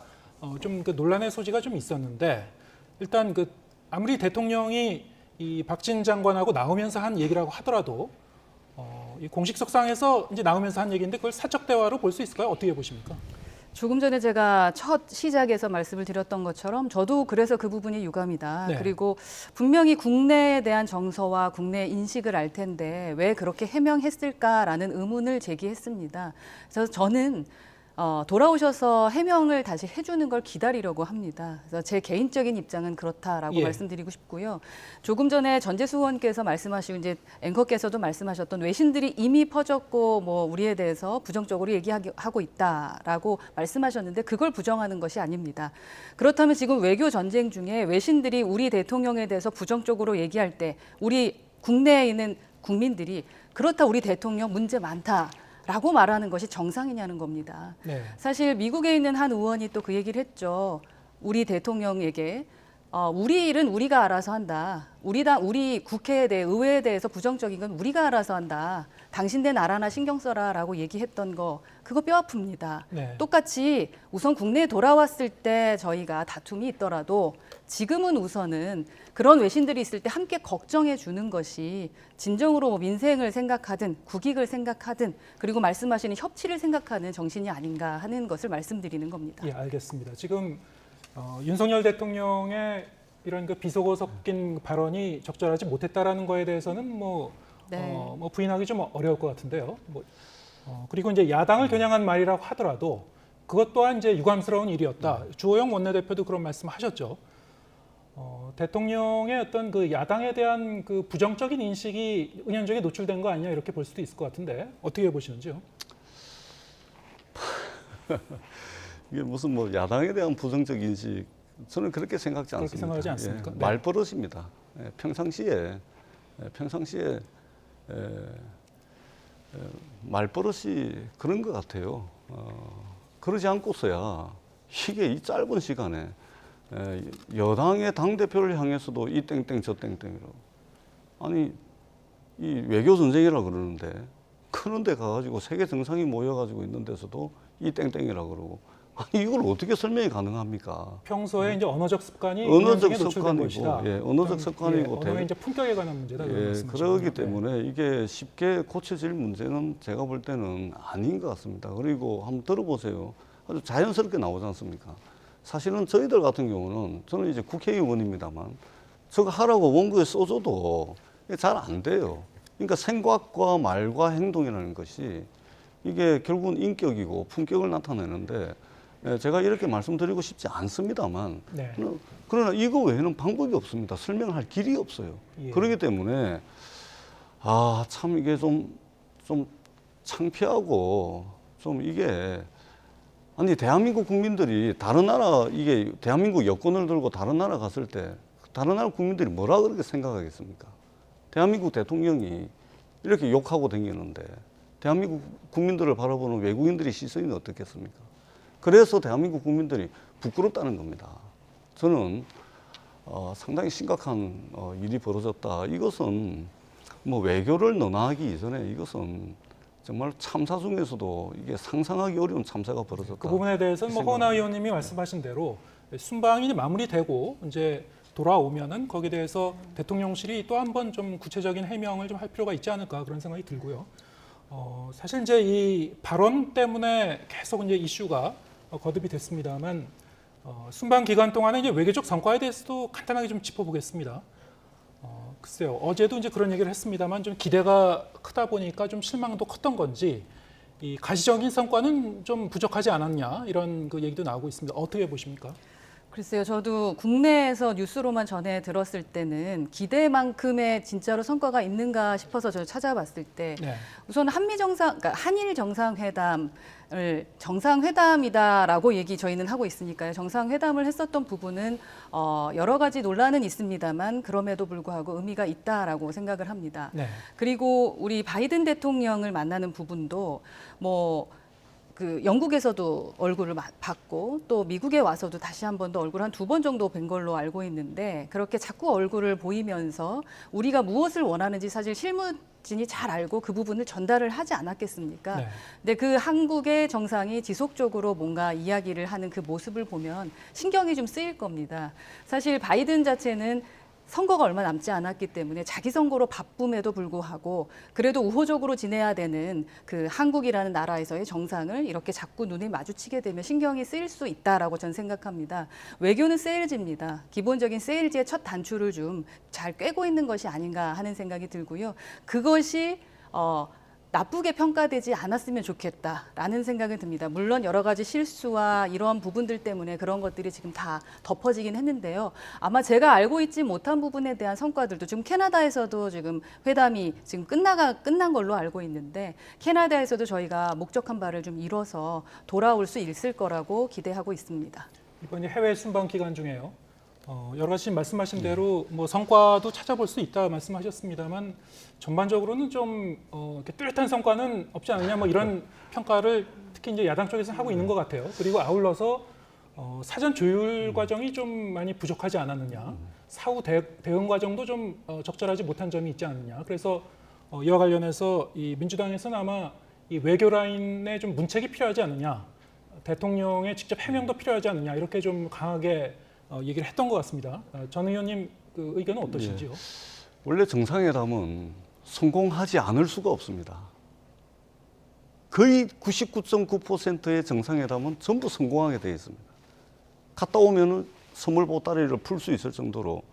좀 그 논란의 소지가 좀 있었는데. 일단 아무리 대통령이 이 박진 장관하고 나오면서 한 얘기라고 하더라도 이 공식석상에서 이제 나오면서 한 얘기인데 그걸 사적 대화로 볼 수 있을까요? 어떻게 보십니까? 조금 전에 제가 첫 시작에서 말씀을 드렸던 것처럼 저도 그래서 그 부분이 유감이다. 네. 그리고 분명히 국내에 대한 정서와 국내 인식을 알 텐데 왜 그렇게 해명했을까라는 의문을 제기했습니다. 그래서 저는 돌아오셔서 해명을 다시 해주는 걸 기다리려고 합니다. 그래서 제 개인적인 입장은 그렇다라고 말씀드리고 싶고요. 조금 전에 전재수 의원께서 말씀하시고 이제 앵커께서도 말씀하셨던 외신들이 이미 퍼졌고 우리에 대해서 부정적으로 얘기하고 있다라고 말씀하셨는데 그걸 부정하는 것이 아닙니다. 그렇다면 지금 외교 전쟁 중에 외신들이 우리 대통령에 대해서 부정적으로 얘기할 때 우리 국내에 있는 국민들이 그렇다 우리 대통령 문제 많다. 라고 말하는 것이 정상이냐는 겁니다. 네. 사실 미국에 있는 한 의원이 또 그 얘기를 했죠. 우리 대통령에게 우리 일은 우리가 알아서 한다. 우리 국회에 대해 의회에 대해서 부정적인 건 우리가 알아서 한다. 당신네 나라나 신경 써라 라고 얘기했던 거 그거 뼈 아픕니다. 네. 똑같이 우선 국내에 돌아왔을 때 저희가 다툼이 있더라도 지금은 우선은 그런 외신들이 있을 때 함께 걱정해 주는 것이 진정으로 민생을 생각하든 국익을 생각하든 그리고 말씀하시는 협치를 생각하는 정신이 아닌가 하는 것을 말씀드리는 겁니다. 예, 알겠습니다. 지금 윤석열 대통령의 이런 비속어 섞인 발언이 적절하지 못했다라는 거에 대해서는 부인하기 좀 어려울 것 같은데요. 그리고 이제 야당을 겨냥한 말이라고 하더라도 그것 또한 이제 유감스러운 일이었다. 주호영 원내대표도 그런 말씀하셨죠. 대통령의 어떤 야당에 대한 부정적인 인식이 은연중에 노출된 거 아니냐 이렇게 볼 수도 있을 것 같은데 어떻게 보시는지요? 이게 무슨 야당에 대한 부정적 인식 저는 그렇게 생각지 않습니다. 그렇게 생각하지 않습니까? 네. 말버릇입니다. 평상시에 말버릇이 그런 것 같아요. 그러지 않고서야 이게 이 짧은 시간에 여당의 당대표를 향해서도 이 땡땡 저 땡땡이라고. 아니 이 외교 전쟁이라고 그러는데 그런데 가가지고 세계 정상이 모여가지고 있는 데서도 이 땡땡이라고 그러고 아니 이걸 어떻게 설명이 가능합니까? 평소에 이제 언어적 습관이 언어적 노출된 것이다. 언어적 습관이고 언어의 이제 품격에 관한 문제다. 그러기 때문에 이게 쉽게 고쳐질 문제는 제가 볼 때는 아닌 것 같습니다. 그리고 한번 들어보세요. 아주 자연스럽게 나오지 않습니까? 사실은 저희들 같은 경우는 저는 이제 국회의원입니다만 저거 하라고 원고에 써줘도 잘 안 돼요. 그러니까 생각과 말과 행동이라는 것이 이게 결국은 인격이고 품격을 나타내는데 제가 이렇게 말씀드리고 싶지 않습니다만 네. 그러나 이거 외에는 방법이 없습니다. 설명할 길이 없어요. 예. 그렇기 때문에 참 이게 좀 창피하고 좀 이게 아니 대한민국 국민들이 다른 나라 이게 대한민국 여권을 들고 다른 나라 갔을 때 다른 나라 국민들이 뭐라 그렇게 생각하겠습니까? 대한민국 대통령이 이렇게 욕하고 다니는데 대한민국 국민들을 바라보는 외국인들의 시선이 어떻겠습니까? 그래서 대한민국 국민들이 부끄럽다는 겁니다. 저는 상당히 심각한 일이 벌어졌다. 이것은 뭐 외교를 논하기 이전에 이것은 정말 참사 중에서도 이게 상상하기 어려운 참사가 벌어졌다. 그 부분에 대해서는 뭐 허은하 의원님이 말씀하신 대로 순방이 마무리되고 이제 돌아오면은 거기에 대해서 대통령실이 또 한 번 좀 구체적인 해명을 좀 할 필요가 있지 않을까 그런 생각이 들고요. 사실 이제 이 발언 때문에 계속 이제 이슈가 거듭이 됐습니다만 순방 기간 동안에 이제 외교적 성과에 대해서도 간단하게 좀 짚어보겠습니다. 글쎄요, 어제도 이제 그런 얘기를 했습니다만 좀 기대가 크다 보니까 좀 실망도 컸던 건지 이 가시적인 성과는 좀 부족하지 않았냐 이런 그 얘기도 나오고 있습니다. 어떻게 보십니까? 글쎄요, 저도 국내에서 뉴스로만 전해 들었을 때는 기대만큼의 진짜로 성과가 있는가 싶어서 저 찾아봤을 때 우선 그러니까 한일 정상회담을 정상회담이다라고 저희는 하고 있으니까요. 정상회담을 했었던 부분은 여러 가지 논란은 있습니다만 그럼에도 불구하고 의미가 있다라고 생각을 합니다. 그리고 우리 바이든 대통령을 만나는 부분도 그 영국에서도 얼굴을 봤고 또 미국에 와서도 다시 한 번 더 얼굴 한 2번 정도 뵌 걸로 알고 있는데 그렇게 자꾸 얼굴을 보이면서 우리가 무엇을 원하는지 사실 실무진이 잘 알고 그 부분을 전달을 하지 않았겠습니까? 근데 그 한국의 정상이 지속적으로 뭔가 이야기를 하는 그 모습을 보면 신경이 좀 쓰일 겁니다. 사실 바이든 자체는 선거가 얼마 남지 않았기 때문에 자기 선거로 바쁨에도 불구하고 그래도 우호적으로 지내야 되는 그 한국이라는 나라에서의 정상을 이렇게 자꾸 눈이 마주치게 되면 신경이 쓰일 수 있다라고 저는 생각합니다. 외교는 세일즈입니다. 기본적인 세일즈의 첫 단추를 좀 잘 꿰고 있는 것이 아닌가 하는 생각이 들고요. 그것이 나쁘게 평가되지 않았으면 좋겠다라는 생각이 듭니다. 물론 여러 가지 실수와 이러한 부분들 때문에 그런 것들이 지금 다 덮어지긴 했는데요. 아마 제가 알고 있지 못한 부분에 대한 성과들도 지금 캐나다에서도 지금 회담이 지금 끝난 걸로 알고 있는데 캐나다에서도 저희가 목적한 바를 좀 이뤄서 돌아올 수 있을 거라고 기대하고 있습니다. 이번 해외 순방 기간 중에요. 여러 가지 말씀하신 대로 뭐 성과도 찾아볼 수 있다 말씀하셨습니다만 전반적으로는 좀 이렇게 뚜렷한 성과는 없지 않느냐 뭐 이런 평가를 특히 이제 야당 쪽에서 하고 있는 것 같아요. 그리고 아울러서 사전 조율 과정이 좀 많이 부족하지 않았느냐, 사후 대응 과정도 좀 적절하지 못한 점이 있지 않느냐. 그래서 이와 관련해서 이 민주당에서는 아마 이 외교 라인에 좀 문책이 필요하지 않느냐, 대통령의 직접 해명도 필요하지 않느냐 이렇게 좀 강하게 얘기를 했던 것 같습니다. 전 의원님 그 의견은 어떠신지요? 원래 정상회담은 성공하지 않을 수가 없습니다. 거의 99.9%의 정상회담은 전부 성공하게 되어 있습니다. 갔다 오면은 선물 보따리를 풀 수 있을 정도로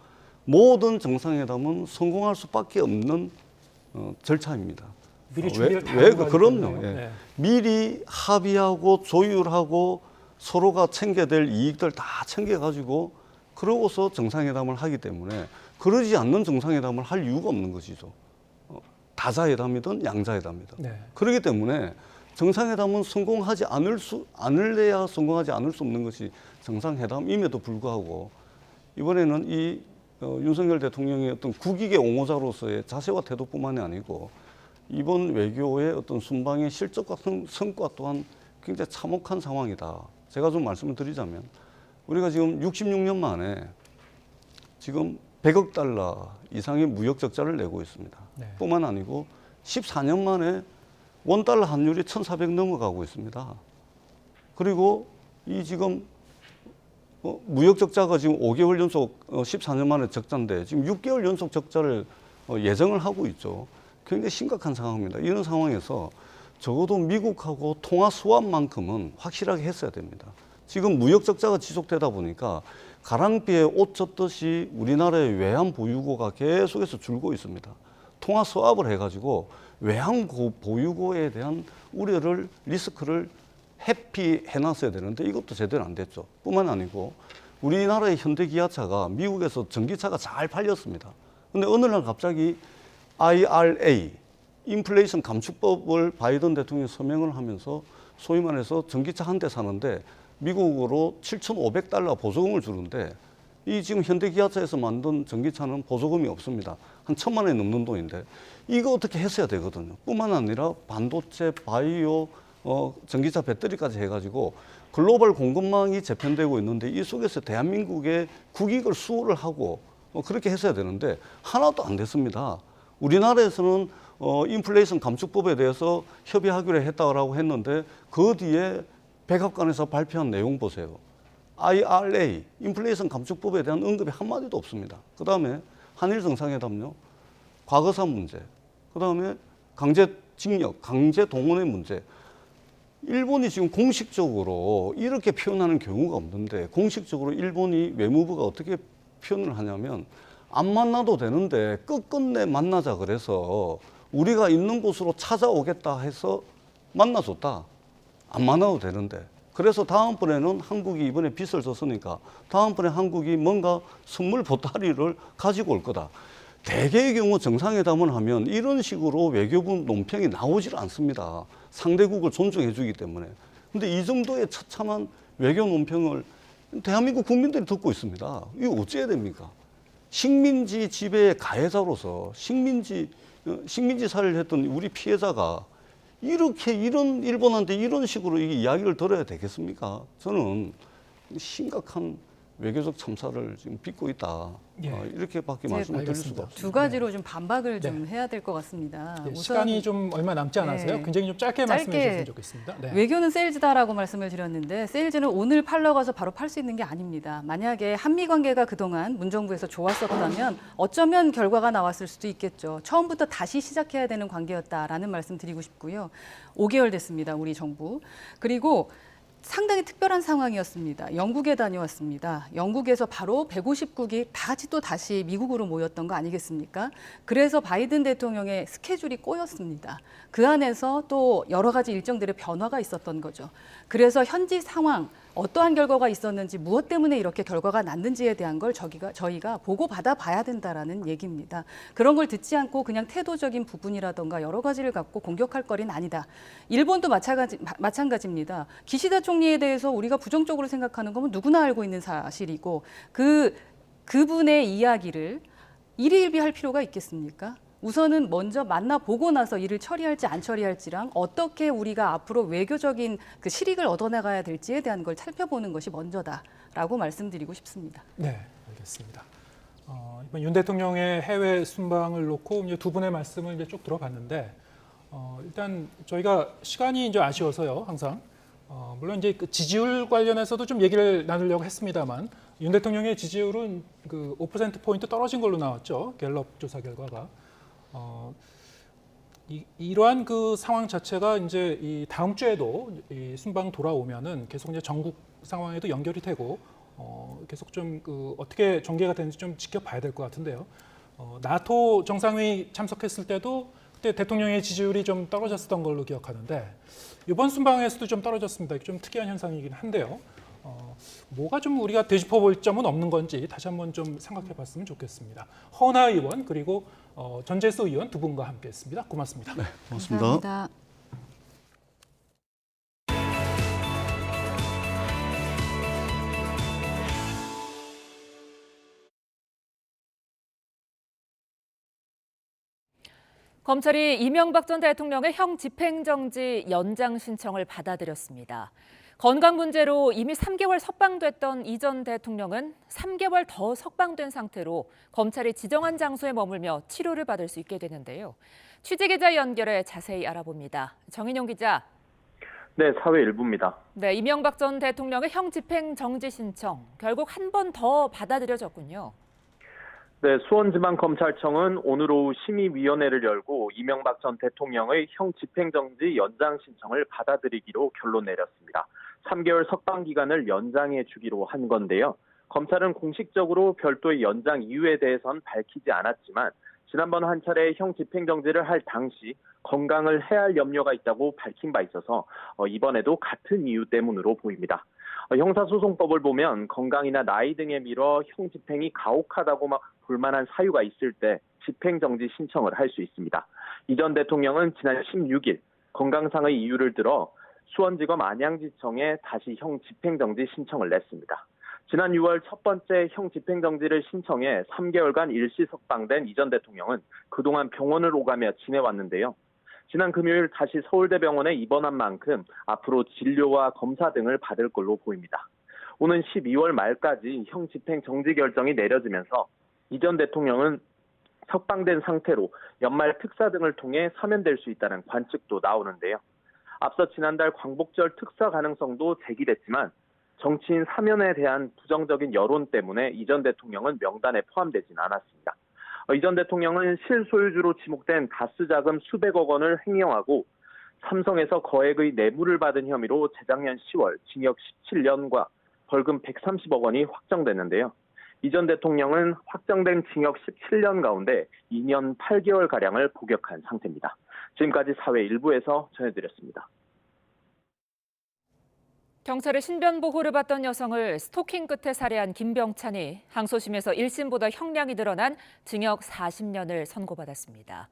모든 정상회담은 성공할 수밖에 없는 절차입니다. 미리 준비를 다 하고 그럼요. 미리 합의하고 조율하고 서로가 챙겨야 될 이익들 다 챙겨가지고 그러고서 정상회담을 하기 때문에 그러지 않는 정상회담을 할 이유가 없는 것이죠. 다자회담이든 양자회담이든. 그렇기 때문에 정상회담은 성공하지 않을래야 성공하지 않을 수 없는 것이 정상회담임에도 불구하고 이번에는 이 윤석열 대통령의 어떤 국익의 옹호자로서의 자세와 태도뿐만이 아니고 이번 외교의 어떤 순방의 실적 같은 성과 또한 굉장히 참혹한 상황이다. 제가 좀 말씀을 드리자면 우리가 지금 66년 만에 지금 100억 달러 이상의 무역 적자를 내고 있습니다. 뿐만 아니고 14년 만에 원달러 환율이 1,400 넘어가고 있습니다. 그리고 이 지금 무역 적자가 지금 5개월 연속 14년 만에 적자인데 지금 6개월 연속 적자를 예정을 하고 있죠. 굉장히 심각한 상황입니다. 이런 상황에서 적어도 미국하고 통화 수완만큼은 확실하게 했어야 됩니다. 지금 무역 적자가 지속되다 보니까 가랑비에 옷 젖듯이 우리나라의 외환 보유고가 계속해서 줄고 있습니다. 통화 스왑을 해가지고 외환 보유고에 대한 우려를 리스크를 회피해놨어야 되는데 이것도 제대로 안 됐죠. 뿐만 아니고 우리나라의 현대기아차가 미국에서 전기차가 잘 팔렸습니다. 근데 어느 날 갑자기 IRA, 인플레이션 감축법을 바이든 대통령이 서명을 하면서 소위 말해서 전기차 한 대 사는데 미국으로 $7,500 보조금을 주는데 이 지금 현대기아차에서 만든 전기차는 보조금이 없습니다. 한 1,000만 원이 넘는 돈인데 이거 어떻게 했어야 되거든요. 뿐만 아니라 반도체, 바이오, 전기차 배터리까지 해가지고 글로벌 공급망이 재편되고 있는데 이 속에서 대한민국의 국익을 수호를 하고 그렇게 했어야 되는데 하나도 안 됐습니다. 우리나라에서는 인플레이션 감축법에 대해서 협의하기로 했다고 했는데 그 뒤에 백악관에서 발표한 내용 보세요. IRA, 인플레이션 감축법에 대한 언급이 한마디도 없습니다. 그 다음에 한일 정상회담요, 과거사 문제, 그 다음에 강제징역, 강제동원의 문제. 일본이 지금 공식적으로 이렇게 표현하는 경우가 없는데 공식적으로 일본이 외무부가 어떻게 표현을 하냐면 안 만나도 되는데 끝끝내 만나자 그래서 우리가 있는 곳으로 찾아오겠다 해서 만나줬다. 안 만나도 되는데. 그래서 다음번에는 한국이 이번에 빚을 졌으니까 다음번에 한국이 뭔가 선물 보따리를 가지고 올 거다. 대개의 경우 정상회담을 하면 이런 식으로 외교부 논평이 나오질 않습니다. 상대국을 존중해 주기 때문에. 근데 이 정도의 처참한 외교 논평을 대한민국 국민들이 듣고 있습니다. 이거 어찌해야 됩니까? 식민지 지배의 가해자로서 식민지 살해를 했던 우리 피해자가 이렇게 일본한테 이런 식으로 이야기를 들어야 되겠습니까? 저는 심각한 외교적 참사를 지금 빚고 있다. 이렇게밖에 말씀을 드릴 수가 없습니다. 두 가지로 좀 반박을 좀 해야 될 것 같습니다. 우선, 시간이 좀 얼마 남지 않아서요. 굉장히 좀 짧게 말씀해 주셨으면 좋겠습니다. 외교는 세일즈다라고 말씀을 드렸는데 세일즈는 오늘 팔러 가서 바로 팔 수 있는 게 아닙니다. 만약에 한미 관계가 그동안 문정부에서 좋았었다면 어쩌면 결과가 나왔을 수도 있겠죠. 처음부터 다시 시작해야 되는 관계였다라는 말씀 드리고 싶고요. 5개월 됐습니다. 우리 정부. 그리고 상당히 특별한 상황이었습니다. 영국에 다녀왔습니다. 영국에서 바로 150국이 다 같이 또 다시 미국으로 모였던 거 아니겠습니까? 그래서 바이든 대통령의 스케줄이 꼬였습니다. 그 안에서 또 여러 가지 일정들의 변화가 있었던 거죠. 그래서 현지 상황, 어떠한 결과가 있었는지 무엇 때문에 이렇게 결과가 났는지에 대한 걸 저희가 보고받아 봐야 된다라는 얘기입니다. 그런 걸 듣지 않고 그냥 태도적인 부분이라던가 여러 가지를 갖고 공격할 거리는 아니다. 일본도 마찬가지입니다. 기시다 총리에 대해서 우리가 부정적으로 생각하는 건 누구나 알고 있는 사실이고 그분의 이야기를 일희일비할 필요가 있겠습니까? 우선은 먼저 만나보고 나서 이를 처리할지 안 처리할지랑 어떻게 우리가 앞으로 외교적인 그 실익을 얻어나가야 될지에 대한 걸 살펴보는 것이 먼저다라고 말씀드리고 싶습니다. 네, 알겠습니다. 이번 윤 대통령의 해외 순방을 놓고 이제 두 분의 말씀을 이제 쭉 들어봤는데 일단 저희가 시간이 이제 아쉬워서요, 항상 물론 이제 그 지지율 관련해서도 좀 얘기를 나누려고 했습니다만 윤 대통령의 지지율은 그 5%포인트 떨어진 걸로 나왔죠, 갤럽 조사 결과가. 이러한 그 상황 자체가 이제 이 다음 주에도 이 순방 돌아오면은 계속 이제 전국 상황에도 연결이 되고 계속 좀 그 어떻게 전개가 되는지 좀 지켜봐야 될 것 같은데요. 나토 정상회의 참석했을 때도 그때 대통령의 지지율이 좀 떨어졌었던 걸로 기억하는데 이번 순방에서도 좀 떨어졌습니다. 좀 특이한 현상이긴 한데요. 뭐가 좀 우리가 되짚어볼 점은 없는 건지 다시 한번 좀 생각해봤으면 좋겠습니다. 허은하 의원 그리고 전재수 의원 두 분과 함께했습니다. 고맙습니다. 네, 고맙습니다. 감사합니다. 검찰이 이명박 전 대통령의 형 집행정지 연장 신청을 받아들였습니다. 건강 문제로 이미 3개월 석방됐던 이 전 대통령은 3개월 더 석방된 상태로 검찰이 지정한 장소에 머물며 치료를 받을 수 있게 되는데요. 취재기자 연결해 자세히 알아봅니다. 정인용 기자. 네, 사회 일부입니다. 네, 이명박 전 대통령의 형 집행정지 신청 결국 한 번 더 받아들여졌군요. 네, 수원지방검찰청은 오늘 오후 심의위원회를 열고 이명박 전 대통령의 형 집행정지 연장 신청을 받아들이기로 결론 내렸습니다. 3개월 석방 기간을 연장해 주기로 한 건데요. 검찰은 공식적으로 별도의 연장 이유에 대해선 밝히지 않았지만 지난번 한 차례 형 집행정지를 할 당시 건강을 해할 염려가 있다고 밝힌 바 있어서 이번에도 같은 이유 때문으로 보입니다. 형사소송법을 보면 건강이나 나이 등에 밀어 형 집행이 가혹하다고 볼만한 사유가 있을 때 집행정지 신청을 할 수 있습니다. 이 전 대통령은 지난 16일 건강상의 이유를 들어 수원지검 안양지청에 다시 형 집행정지 신청을 냈습니다. 지난 6월 첫 번째 형 집행정지를 신청해 3개월간 일시 석방된 이 전 대통령은 그동안 병원을 오가며 지내왔는데요. 지난 금요일 다시 서울대병원에 입원한 만큼 앞으로 진료와 검사 등을 받을 걸로 보입니다. 오는 12월 말까지 형 집행정지 결정이 내려지면서 이 전 대통령은 석방된 상태로 연말 특사 등을 통해 사면될 수 있다는 관측도 나오는데요. 앞서 지난달 광복절 특사 가능성도 제기됐지만 정치인 사면에 대한 부정적인 여론 때문에 이 전 대통령은 명단에 포함되진 않았습니다. 이 전 대통령은 실소유주로 지목된 다스 자금 수백억 원을 횡령하고 삼성에서 거액의 뇌물을 받은 혐의로 재작년 10월 징역 17년과 벌금 130억 원이 확정됐는데요. 이 전 대통령은 확정된 징역 17년 가운데 2년 8개월가량을 복역한 상태입니다. 지금까지 사회 일부에서 전해드렸습니다. 경찰의 신변 보호를 받던 여성을 스토킹 끝에 살해한 김병찬이 항소심에서 1심보다 형량이 늘어난 징역 40년을 선고받았습니다.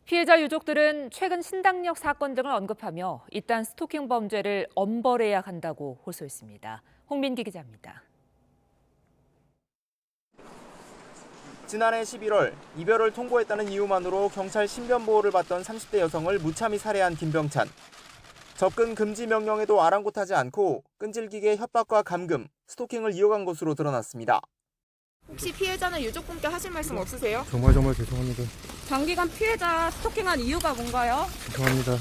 피해자 유족들은 최근 신당역 사건 등을 언급하며 이딴 스토킹 범죄를 엄벌해야 한다고 호소했습니다. 홍민기 기자입니다. 지난해 11월 이별을 통보했다는 이유만으로 경찰 신변 보호를 받던 30대 여성을 무참히 살해한 김병찬. 접근 금지 명령에도 아랑곳하지 않고 끈질기게 협박과 감금, 스토킹을 이어간 것으로 드러났습니다. 혹시 피해자는 유족분께 하실 말씀 없으세요? 정말 죄송합니다. 장기간 피해자 스토킹한 이유가 뭔가요? 죄송합니다.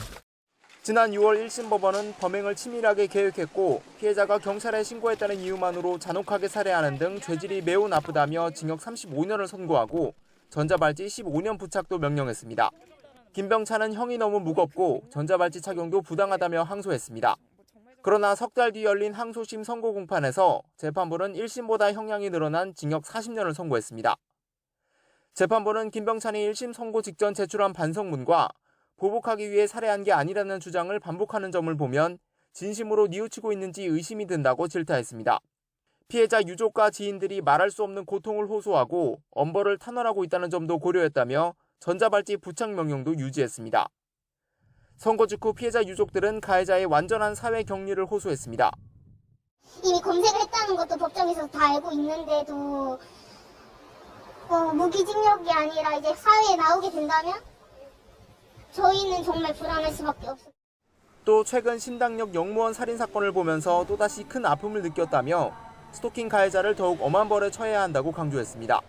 지난 6월 1심 법원은 범행을 치밀하게 계획했고 피해자가 경찰에 신고했다는 이유만으로 잔혹하게 살해하는 등 죄질이 매우 나쁘다며 징역 35년을 선고하고 전자발찌 15년 부착도 명령했습니다. 김병찬은 형이 너무 무겁고 전자발찌 착용도 부당하다며 항소했습니다. 그러나 석 달 뒤 열린 항소심 선고 공판에서 재판부는 1심보다 형량이 늘어난 징역 40년을 선고했습니다. 재판부는 김병찬이 1심 선고 직전 제출한 반성문과 보복하기 위해 살해한 게 아니라는 주장을 반복하는 점을 보면 진심으로 뉘우치고 있는지 의심이 든다고 질타했습니다. 피해자 유족과 지인들이 말할 수 없는 고통을 호소하고 엄벌을 탄원하고 있다는 점도 고려했다며 전자발찌 부착 명령도 유지했습니다. 선고 직후 피해자 유족들은 가해자의 완전한 사회 격리를 호소했습니다. 이미 검색을 했다는 것도 법정에서 다 알고 있는데도 무기징역이 아니라 이제 사회에 나오게 된다면 저희는 정말 불안할 수밖에 없어요. 또 최근 신당역 영무원 살인 사건을 보면서 또다시 큰 아픔을 느꼈다며 스토킹 가해자를 더욱 엄한 벌에 처해야 한다고 강조했습니다.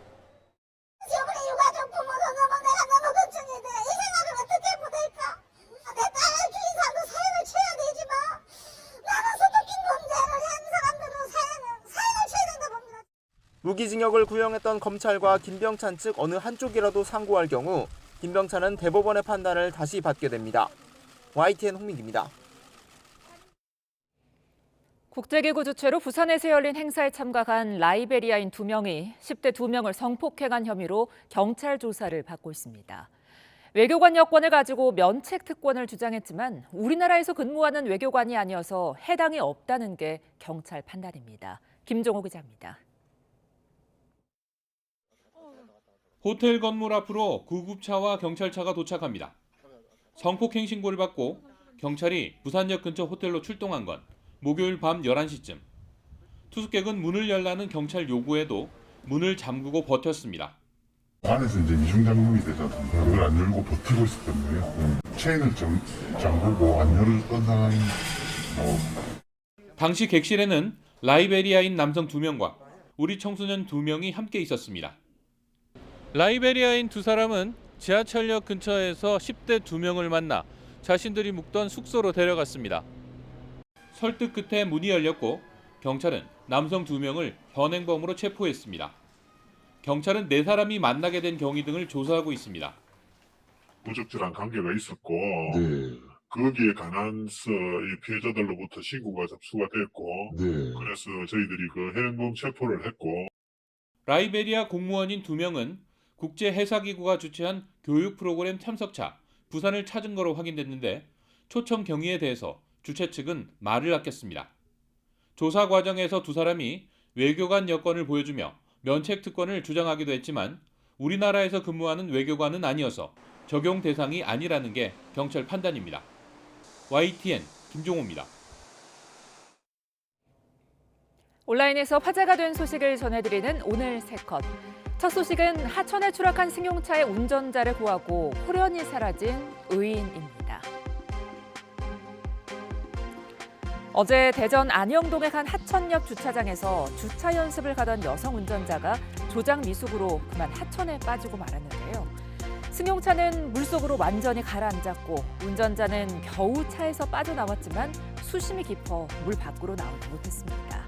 무기징역을 구형했던 검찰과 김병찬 측 어느 한쪽이라도 상고할 경우 김병찬은 대법원의 판단을 다시 받게 됩니다. YTN 홍민기입니다. 국제기구 주최로 부산에서 열린 행사에 참가한 라이베리아인 2명이 10대 2명을 성폭행한 혐의로 경찰 조사를 받고 있습니다. 외교관 여권을 가지고 면책 특권을 주장했지만 우리나라에서 근무하는 외교관이 아니어서 해당이 없다는 게 경찰 판단입니다. 김종호 기자입니다. 호텔 건물 앞으로 구급차와 경찰차가 도착합니다. 성폭행 신고를 받고 경찰이 부산역 근처 호텔로 출동한 건 목요일 밤 11시쯤. 투숙객은 문을 열라는 경찰 요구에도 문을 잠그고 버텼습니다. 안에서 이제 이중 잠금이 되잖아. 그걸 안 열고 버티고 있었단 말이에요. 체인을 잠그고 안 열었던 상황이 당시 객실에는 라이베리아인 남성 2명과 우리 청소년 2명이 함께 있었습니다. 라이베리아인 2사람은 지하철역 근처에서 10대 2명을 만나 자신들이 묵던 숙소로 데려갔습니다. 설득 끝에 문이 열렸고 경찰은 남성 2명을 현행범으로 체포했습니다. 경찰은 4사람이 만나게 된 경위 등을 조사하고 있습니다. 무적절한 관계가 있었고 거기에 관한서 이 피해자들로부터 신고가 접수가 됐고, 그래서 저희들이 그 해행범 체포를 했고. 라이베리아 공무원인 2명은 국제해사기구가 주최한 교육 프로그램 참석차 부산을 찾은 거로 확인됐는데 초청 경위에 대해서 주최 측은 말을 아꼈습니다. 조사 과정에서 2사람이 외교관 여권을 보여주며 면책 특권을 주장하기도 했지만 우리나라에서 근무하는 외교관은 아니어서 적용 대상이 아니라는 게 경찰 판단입니다. YTN 김종호입니다. 온라인에서 화제가 된 소식을 전해드리는 오늘 3컷. 첫 소식은 하천에 추락한 승용차의 운전자를 구하고 홀연히 사라진 의인입니다. 어제 대전 안영동의 한 하천역 주차장에서 주차 연습을 가던 여성 운전자가 조작 미숙으로 그만 하천에 빠지고 말았는데요. 승용차는 물속으로 완전히 가라앉았고 운전자는 겨우 차에서 빠져나왔지만 수심이 깊어 물 밖으로 나오지 못했습니다.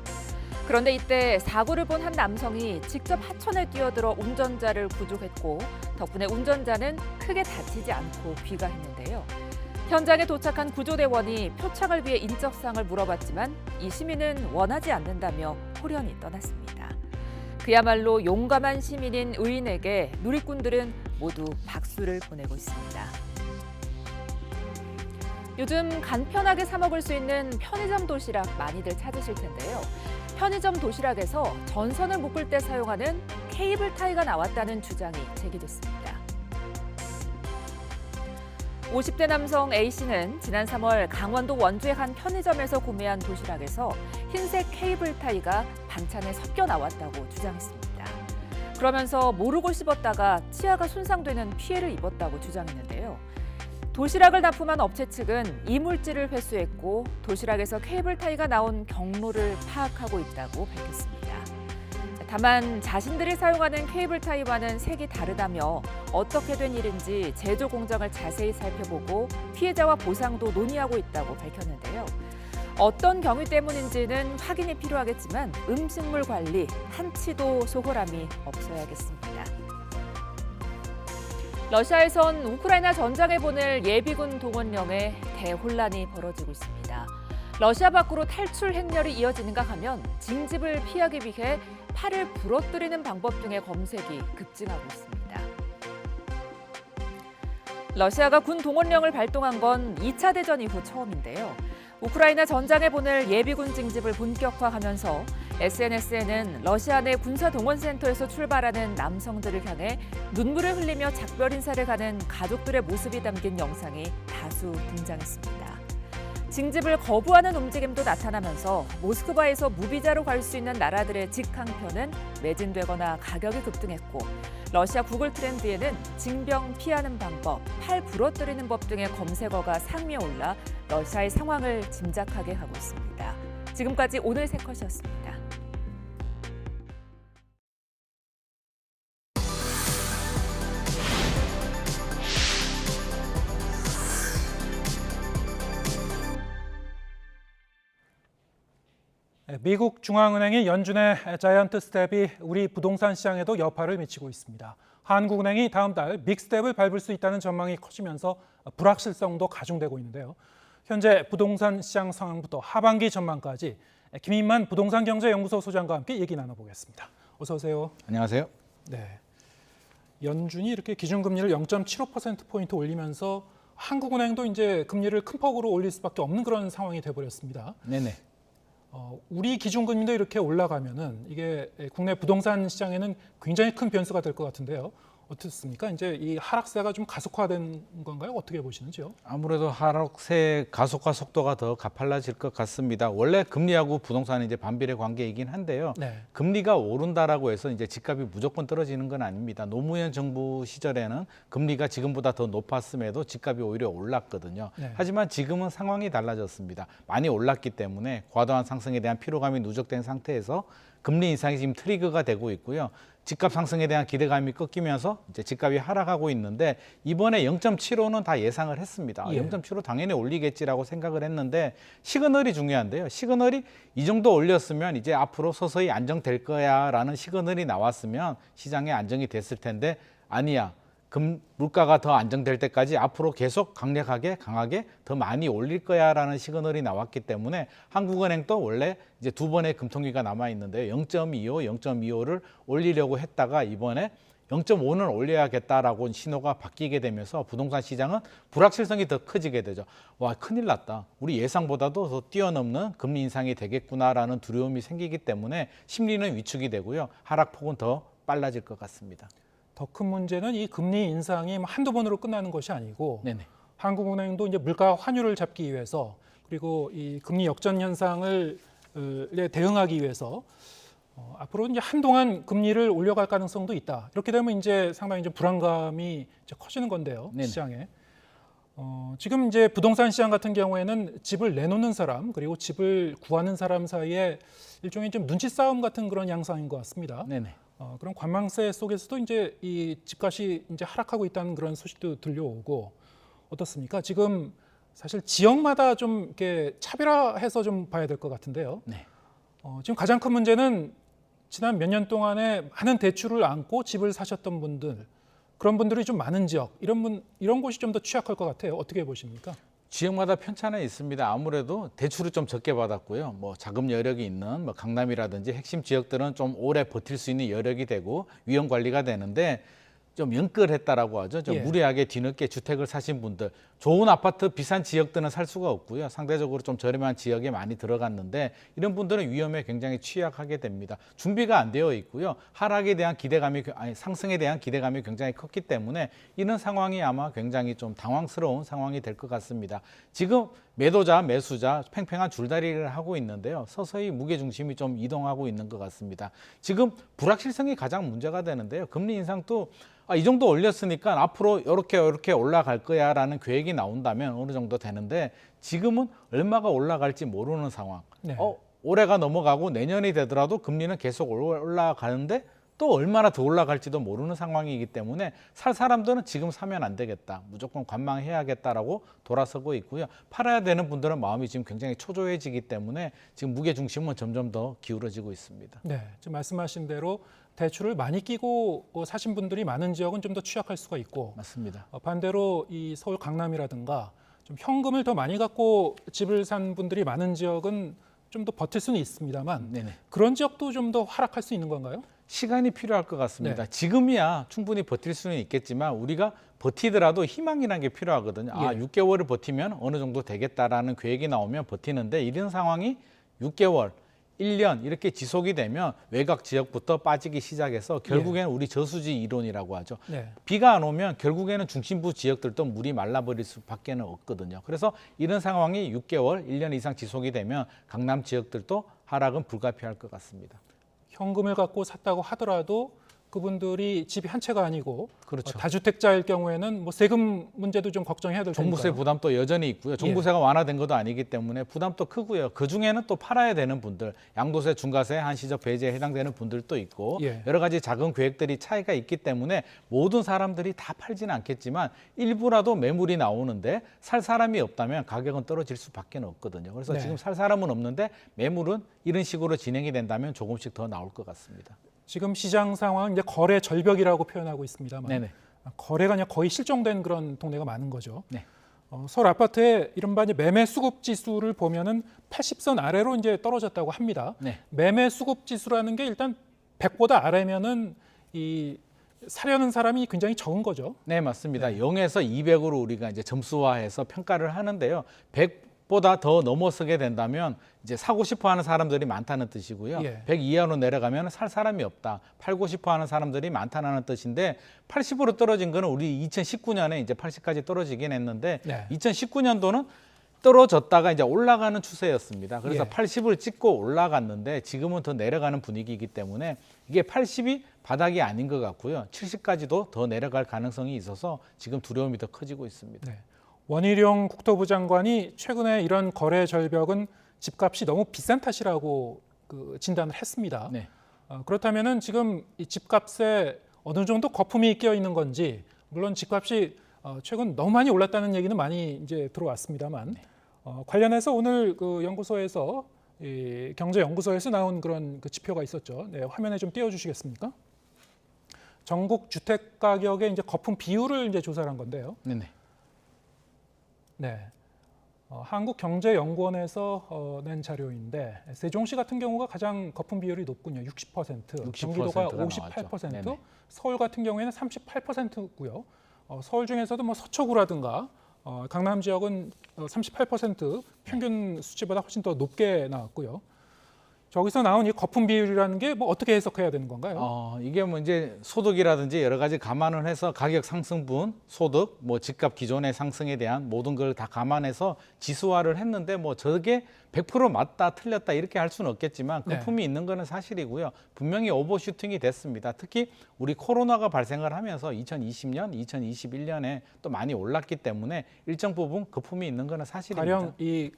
그런데 이때 사고를 본 한 남성이 직접 하천에 뛰어들어 운전자를 구조했고 덕분에 운전자는 크게 다치지 않고 귀가했는데요. 현장에 도착한 구조대원이 표창을 위해 인적사항을 물어봤지만 이 시민은 원하지 않는다며 홀연히 떠났습니다. 그야말로 용감한 시민인 의인에게 누리꾼들은 모두 박수를 보내고 있습니다. 요즘 간편하게 사 먹을 수 있는 편의점 도시락 많이들 찾으실 텐데요. 편의점 도시락에서 전선을 묶을 때 사용하는 케이블 타이가 나왔다는 주장이 제기됐습니다. 50대 남성 A씨는 지난 3월 강원도 원주의 한 편의점에서 구매한 도시락에서 흰색 케이블 타이가 반찬에 섞여 나왔다고 주장했습니다. 그러면서 모르고 씹었다가 치아가 손상되는 피해를 입었다고 주장했는데요. 도시락을 납품한 업체 측은 이물질을 회수했고 도시락에서 케이블 타이가 나온 경로를 파악하고 있다고 밝혔습니다. 다만 자신들이 사용하는 케이블 타이와는 색이 다르다며 어떻게 된 일인지 제조 공정을 자세히 살펴보고 피해자와 보상도 논의하고 있다고 밝혔는데요. 어떤 경위 때문인지는 확인이 필요하겠지만 음식물 관리 한치도 소홀함이 없어야겠습니다. 러시아에선 우크라이나 전장에 보낼 예비군 동원령에 대혼란이 벌어지고 있습니다. 러시아 밖으로 탈출 행렬이 이어지는가 하면 징집을 피하기 위해 팔을 부러뜨리는 방법 등의 검색이 급증하고 있습니다. 러시아가 군 동원령을 발동한 건 2차 대전 이후 처음인데요. 우크라이나 전장에 보낼 예비군 징집을 본격화하면서 SNS에는 러시아 내 군사동원센터에서 출발하는 남성들을 향해 눈물을 흘리며 작별 인사를 가는 가족들의 모습이 담긴 영상이 다수 등장했습니다. 징집을 거부하는 움직임도 나타나면서 모스크바에서 무비자로 갈 수 있는 나라들의 직항표는 매진되거나 가격이 급등했고 러시아 구글 트렌드에는 징병 피하는 방법, 팔 부러뜨리는 법 등의 검색어가 상위에 올라 러시아의 상황을 짐작하게 하고 있습니다. 지금까지 오늘 3컷이었습니다. 미국 중앙은행이 연준의 자이언트 스텝이 우리 부동산 시장에도 여파를 미치고 있습니다. 한국은행이 다음 달 빅스텝을 밟을 수 있다는 전망이 커지면서 불확실성도 가중되고 있는데요. 현재 부동산 시장 상황부터 하반기 전망까지 김인만 부동산경제연구소 소장과 함께 얘기 나눠보겠습니다. 어서 오세요. 안녕하세요. 네, 연준이 이렇게 기준금리를 0.75%포인트 올리면서 한국은행도 이제 금리를 큰 폭으로 올릴 수밖에 없는 그런 상황이 돼버렸습니다. 네네. 우리 기준금리도 이렇게 올라가면은 이게 국내 부동산 시장에는 굉장히 큰 변수가 될 것 같은데요. 어떻습니까? 이제 이 하락세가 좀 가속화된 건가요? 어떻게 보시는지요? 아무래도 하락세 가속화 속도가 더 가팔라질 것 같습니다. 원래 금리하고 부동산은 이제 반비례 관계이긴 한데요. 네. 금리가 오른다라고 해서 이제 집값이 무조건 떨어지는 건 아닙니다. 노무현 정부 시절에는 금리가 지금보다 더 높았음에도 집값이 오히려 올랐거든요. 네. 하지만 지금은 상황이 달라졌습니다. 많이 올랐기 때문에 과도한 상승에 대한 피로감이 누적된 상태에서 금리 인상이 지금 트리거가 되고 있고요. 집값 상승에 대한 기대감이 꺾이면서 이제 집값이 하락하고 있는데 이번에 0.75는 다 예상을 했습니다. 예. 0.75 당연히 올리겠지라고 생각을 했는데 시그널이 중요한데요. 시그널이 이 정도 올렸으면 이제 앞으로 서서히 안정될 거야라는 시그널이 나왔으면 시장에 안정이 됐을 텐데 아니야. 물가가 더 안정될 때까지 앞으로 계속 강하게 더 많이 올릴 거야라는 시그널이 나왔기 때문에 한국은행도 원래 이제 두 번의 금통위가 남아 있는데요. 0.25를 올리려고 했다가 이번에 0.5는 올려야겠다라고 신호가 바뀌게 되면서 부동산 시장은 불확실성이 더 커지게 되죠. 와, 큰일 났다. 우리 예상보다도 더 뛰어넘는 금리 인상이 되겠구나라는 두려움이 생기기 때문에 심리는 위축이 되고요. 하락폭은 더 빨라질 것 같습니다. 더 큰 문제는 이 금리 인상이 한두 번으로 끝나는 것이 아니고 네네. 한국은행도 이제 물가 환율을 잡기 위해서 그리고 이 금리 역전 현상을 대응하기 위해서 앞으로 이제 한동안 금리를 올려갈 가능성도 있다. 이렇게 되면 이제 상당히 좀 불안감이 이제 커지는 건데요, 네네. 시장에. 지금 이제 부동산 시장 같은 경우에는 집을 내놓는 사람 그리고 집을 구하는 사람 사이에 일종의 좀 눈치 싸움 같은 그런 양상인 것 같습니다. 네네. 그런 관망세 속에서도 이제 이 집값이 이제 하락하고 있다는 그런 소식도 들려오고 어떻습니까? 지금 사실 지역마다 좀 이렇게 차별화해서 좀 봐야 될 것 같은데요. 네. 지금 가장 큰 문제는 지난 몇 년 동안에 많은 대출을 안고 집을 사셨던 분들, 그런 분들이 좀 많은 지역, 이런 곳이 좀 더 취약할 것 같아요. 어떻게 보십니까? 지역마다 편차는 있습니다. 아무래도 대출을 좀 적게 받았고요. 자금 여력이 있는 강남이라든지 핵심 지역들은 좀 오래 버틸 수 있는 여력이 되고 위험 관리가 되는데 좀 연끌했다라고 하죠. 좀 무리하게 뒤늦게 주택을 사신 분들, 좋은 아파트 비싼 지역들은 살 수가 없고요. 상대적으로 좀 저렴한 지역에 많이 들어갔는데 이런 분들은 위험에 굉장히 취약하게 됩니다. 준비가 안 되어 있고요. 하락에 대한 상승에 대한 기대감이 굉장히 컸기 때문에 이런 상황이 아마 굉장히 좀 당황스러운 상황이 될 것 같습니다. 지금 매도자, 매수자 팽팽한 줄다리를 하고 있는데요. 서서히 무게중심이 좀 이동하고 있는 것 같습니다. 지금 불확실성이 가장 문제가 되는데요. 금리 인상도 이 정도 올렸으니까 앞으로 이렇게 올라갈 거야라는 계획이 나온다면 어느 정도 되는데 지금은 얼마가 올라갈지 모르는 상황. 네. 올해가 넘어가고 내년이 되더라도 금리는 계속 올라가는데 또 얼마나 더 올라갈지도 모르는 상황이기 때문에 살 사람들은 지금 사면 안 되겠다. 무조건 관망해야겠다라고 돌아서고 있고요. 팔아야 되는 분들은 마음이 지금 굉장히 초조해지기 때문에 지금 무게중심은 점점 더 기울어지고 있습니다. 네, 지금 말씀하신 대로 대출을 많이 끼고 사신 분들이 많은 지역은 좀 더 취약할 수가 있고 맞습니다. 반대로 이 서울 강남이라든가 좀 현금을 더 많이 갖고 집을 산 분들이 많은 지역은 좀 더 버틸 수는 있습니다만 네네. 그런 지역도 좀 더 하락할 수 있는 건가요? 시간이 필요할 것 같습니다. 네. 지금이야 충분히 버틸 수는 있겠지만 우리가 버티더라도 희망이라는 게 필요하거든요. 6개월을 버티면 어느 정도 되겠다라는 계획이 나오면 버티는데 이런 상황이 6개월, 1년 이렇게 지속이 되면 외곽 지역부터 빠지기 시작해서 결국에는 우리 저수지 이론이라고 하죠. 네. 비가 안 오면 결국에는 중심부 지역들도 물이 말라버릴 수밖에 없거든요. 그래서 이런 상황이 6개월, 1년 이상 지속이 되면 강남 지역들도 하락은 불가피할 것 같습니다. 현금을 갖고 샀다고 하더라도 그분들이 집이 한 채가 아니고 그렇죠. 다주택자일 경우에는 세금 문제도 좀 걱정해야 될 테니까요. 종부세 부담도 여전히 있고요. 종부세가 완화된 것도 아니기 때문에 부담도 크고요. 그중에는 또 팔아야 되는 분들, 양도세, 중과세, 한시적 배제에 해당되는 분들도 있고 여러 가지 작은 계획들이 차이가 있기 때문에 모든 사람들이 다 팔지는 않겠지만 일부라도 매물이 나오는데 살 사람이 없다면 가격은 떨어질 수밖에 없거든요. 그래서 지금 살 사람은 없는데 매물은 이런 식으로 진행이 된다면 조금씩 더 나올 것 같습니다. 지금 시장 상황 이제 거래 절벽이라고 표현하고 있습니다만 네네. 거래가 그냥 거의 실종된 그런 동네가 많은 거죠. 네. 서울 아파트의 이른바 이제 매매 수급 지수를 보면은 80선 아래로 이제 떨어졌다고 합니다. 네. 매매 수급 지수라는 게 일단 100보다 아래면은 이 사려는 사람이 굉장히 적은 거죠. 네, 맞습니다. 0에서 200으로 우리가 이제 점수화해서 평가를 하는데요. 100보다 더 넘어서게 된다면 이제 사고 싶어 하는 사람들이 많다는 뜻이고요. 100 이하로 내려가면 살 사람이 없다. 팔고 싶어 하는 사람들이 많다는 뜻인데 80으로 떨어진 거는 우리 2019년에 이제 80까지 떨어지긴 했는데 2019년도는 떨어졌다가 이제 올라가는 추세였습니다. 그래서 80을 찍고 올라갔는데 지금은 더 내려가는 분위기이기 때문에 이게 80이 바닥이 아닌 것 같고요. 70까지도 더 내려갈 가능성이 있어서 지금 두려움이 더 커지고 있습니다. 원희룡 국토부 장관이 최근에 이런 거래 절벽은 집값이 너무 비싼 탓이라고 진단을 했습니다. 그렇다면은 지금 이 집값에 어느 정도 거품이 끼어 있는 건지 물론 집값이 최근 너무 많이 올랐다는 얘기는 많이 이제 들어왔습니다만 관련해서 오늘 그 연구소에서 경제연구소에서 나온 그런 그 지표가 있었죠. 화면에 좀 띄워주시겠습니까? 전국 주택 가격의 이제 거품 비율을 이제 조사를 한 건데요. 네네. 네. 한국경제연구원에서 낸 자료인데 세종시 같은 경우가 가장 거품 비율이 높군요. 60%, 경기도가 58%, 서울 같은 경우에는 38%고요. 서울 중에서도 뭐 서초구라든가 강남 지역은 38% 평균 수치보다 훨씬 더 높게 나왔고요. 저기서 나온 이 거품 비율이라는 게 뭐 어떻게 해석해야 되는 건가요? 이게 뭐 이제 소득이라든지 여러 가지 감안을 해서 가격 상승분, 소득, 뭐 집값 기존의 상승에 대한 모든 걸 다 감안해서 지수화를 했는데 뭐 저게 100% 맞다, 틀렸다 이렇게 할 수는 없겠지만 거품이 있는 거는 사실이고요. 분명히 오버슈팅이 됐습니다. 특히 우리 코로나가 발생을 하면서 2020년, 2021년에 또 많이 올랐기 때문에 일정 부분 거품이 있는 거는 사실입니다. 가령 이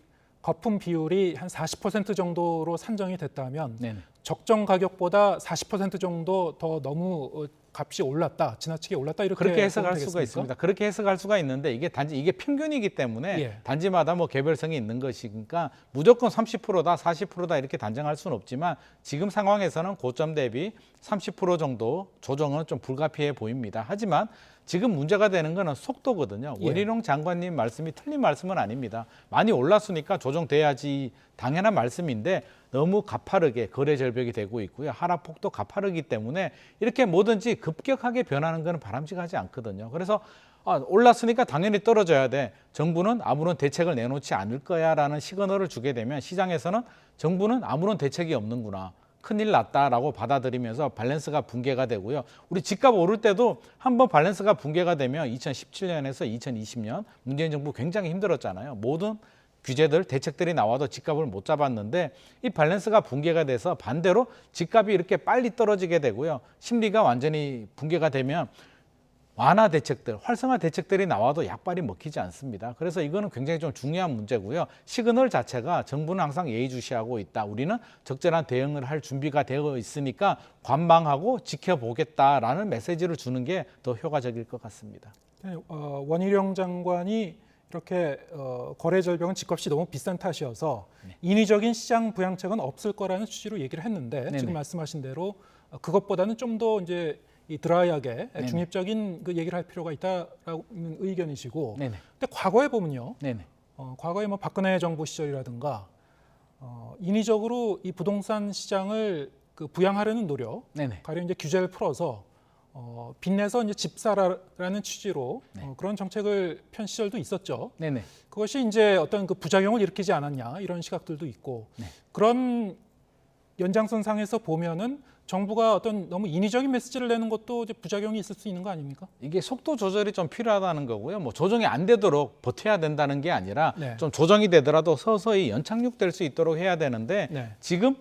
거품 비율이 한 40% 정도로 산정이 됐다면 네네. 적정 가격보다 40% 정도 더 너무 값이 올랐다, 지나치게 올랐다 이렇게 그렇게 해석할 되겠습니까? 수가 있습니다. 그렇게 해석할 수가 있는데 이게 단지 이게 평균이기 때문에 단지마다 뭐 개별성이 있는 것이니까 무조건 30%다, 40%다 이렇게 단정할 수는 없지만 지금 상황에서는 고점 대비 30% 정도 조정은 좀 불가피해 보입니다. 하지만 지금 문제가 되는 거는 속도거든요. 원희룡 장관님 말씀이 틀린 말씀은 아닙니다. 많이 올랐으니까 조정돼야지 당연한 말씀인데 너무 가파르게 거래 절벽이 되고 있고요. 하락폭도 가파르기 때문에 이렇게 뭐든지 급격하게 변하는 건 바람직하지 않거든요. 그래서 올랐으니까 당연히 떨어져야 돼. 정부는 아무런 대책을 내놓지 않을 거야 라는 시그널을 주게 되면 시장에서는 정부는 아무런 대책이 없는구나. 큰일 났다라고 받아들이면서 밸런스가 붕괴가 되고요. 우리 집값 오를 때도 한번 밸런스가 붕괴가 되면 2017년에서 2020년 문재인 정부 굉장히 힘들었잖아요. 모든 규제들, 대책들이 나와도 집값을 못 잡았는데 이 밸런스가 붕괴가 돼서 반대로 집값이 이렇게 빨리 떨어지게 되고요. 심리가 완전히 붕괴가 되면 완화 대책들, 활성화 대책들이 나와도 약발이 먹히지 않습니다. 그래서 이거는 굉장히 좀 중요한 문제고요. 시그널 자체가 정부는 항상 예의주시하고 있다. 우리는 적절한 대응을 할 준비가 되어 있으니까 관망하고 지켜보겠다라는 메시지를 주는 게 더 효과적일 것 같습니다. 원희룡 장관이 이렇게 거래 절벽은 집값이 너무 비싼 탓이어서 인위적인 시장 부양책은 없을 거라는 취지로 얘기를 했는데 지금 말씀하신 대로 그것보다는 좀 더 이제 이 드라이하게 중립적인 그 얘기를 할 필요가 있다라는 의견이시고, 근데 과거에 보면요, 과거에 뭐 박근혜 정부 시절이라든가 인위적으로 이 부동산 시장을 그 부양하려는 노력, 가령 이제 규제를 풀어서 빚내서 이제 집 사라라는 취지로 그런 정책을 편 시절도 있었죠. 그것이 이제 어떤 그 부작용을 일으키지 않았냐 이런 시각들도 있고 그런 연장선상에서 보면은 정부가 어떤 너무 인위적인 메시지를 내는 것도 이제 부작용이 있을 수 있는 거 아닙니까? 이게 속도 조절이 좀 필요하다는 거고요. 뭐 조정이 안 되도록 버텨야 된다는 게 아니라 좀 조정이 되더라도 서서히 연착륙될 수 있도록 해야 되는데 지금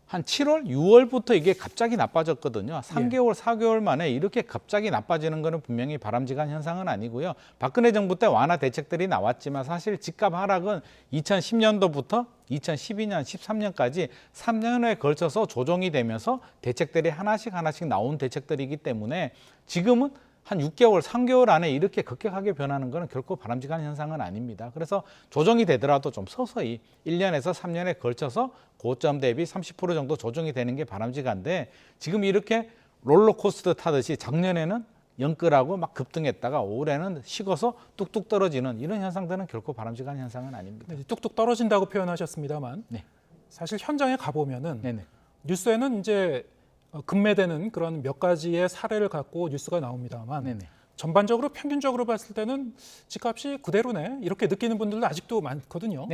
한 7월, 6월부터 이게 갑자기 나빠졌거든요. 3개월, 4개월 만에 이렇게 갑자기 나빠지는 거는 분명히 바람직한 현상은 아니고요. 박근혜 정부 때 완화 대책들이 나왔지만 사실 집값 하락은 2010년도부터 2012년, 13년까지 3년에 걸쳐서 조정이 되면서 대책들이 하나씩 나온 대책들이기 때문에 지금은 한 6개월, 3개월 안에 이렇게 급격하게 변하는 것은 결코 바람직한 현상은 아닙니다. 그래서 조정이 되더라도 좀 서서히 1년에서 3년에 걸쳐서 고점 대비 30% 정도 조정이 되는 게 바람직한데 지금 이렇게 롤러코스터 타듯이 작년에는 영끌하고 막 급등했다가 올해는 식어서 뚝뚝 떨어지는 이런 현상들은 결코 바람직한 현상은 아닙니다. 뚝뚝 떨어진다고 표현하셨습니다만 사실 현장에 가보면은 뉴스에는 이제 급매되는 그런 몇 가지의 사례를 갖고 뉴스가 나옵니다만 전반적으로 평균적으로 봤을 때는 집값이 그대로네 이렇게 느끼는 분들도 아직도 많거든요.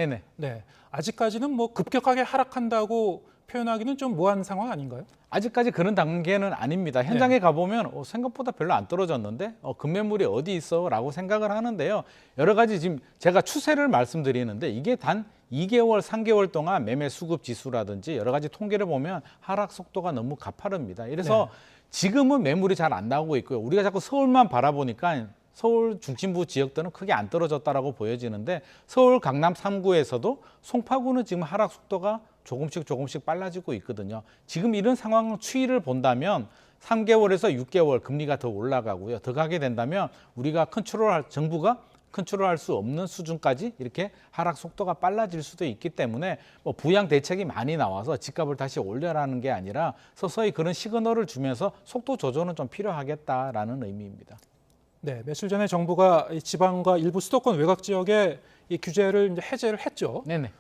아직까지는 뭐 급격하게 하락한다고 표현하기는 좀 무한 상황 아닌가요? 아직까지 그런 단계는 아닙니다. 현장에 가보면 생각보다 별로 안 떨어졌는데 급매물이 어디 있어? 라고 생각을 하는데요. 여러 가지 지금 제가 추세를 말씀드리는데 이게 단 2개월, 3개월 동안 매매 수급 지수라든지 여러 가지 통계를 보면 하락 속도가 너무 가파릅니다. 이래서 지금은 매물이 잘 안 나오고 있고요. 우리가 자꾸 서울만 바라보니까 서울 중심부 지역들은 크게 안 떨어졌다라고 보여지는데 서울 강남 3구에서도 송파구는 지금 하락 속도가 조금씩 빨라지고 있거든요. 지금 이런 상황 추이를 본다면 3개월에서 6개월 금리가 더 올라가고요. 더 가게 된다면 우리가 컨트롤할 정부가 컨트롤할 수 없는 수준까지 이렇게 하락 속도가 빨라질 수도 있기 때문에 뭐 부양 대책이 많이 나와서 집값을 다시 올려라는 게 아니라 서서히 그런 시그널을 주면서 속도 조절은 좀 필요하겠다라는 의미입니다. 네, 며칠 전에 정부가 지방과 일부 수도권 외곽 지역에 이 규제를 이제 해제를 했죠. 네네.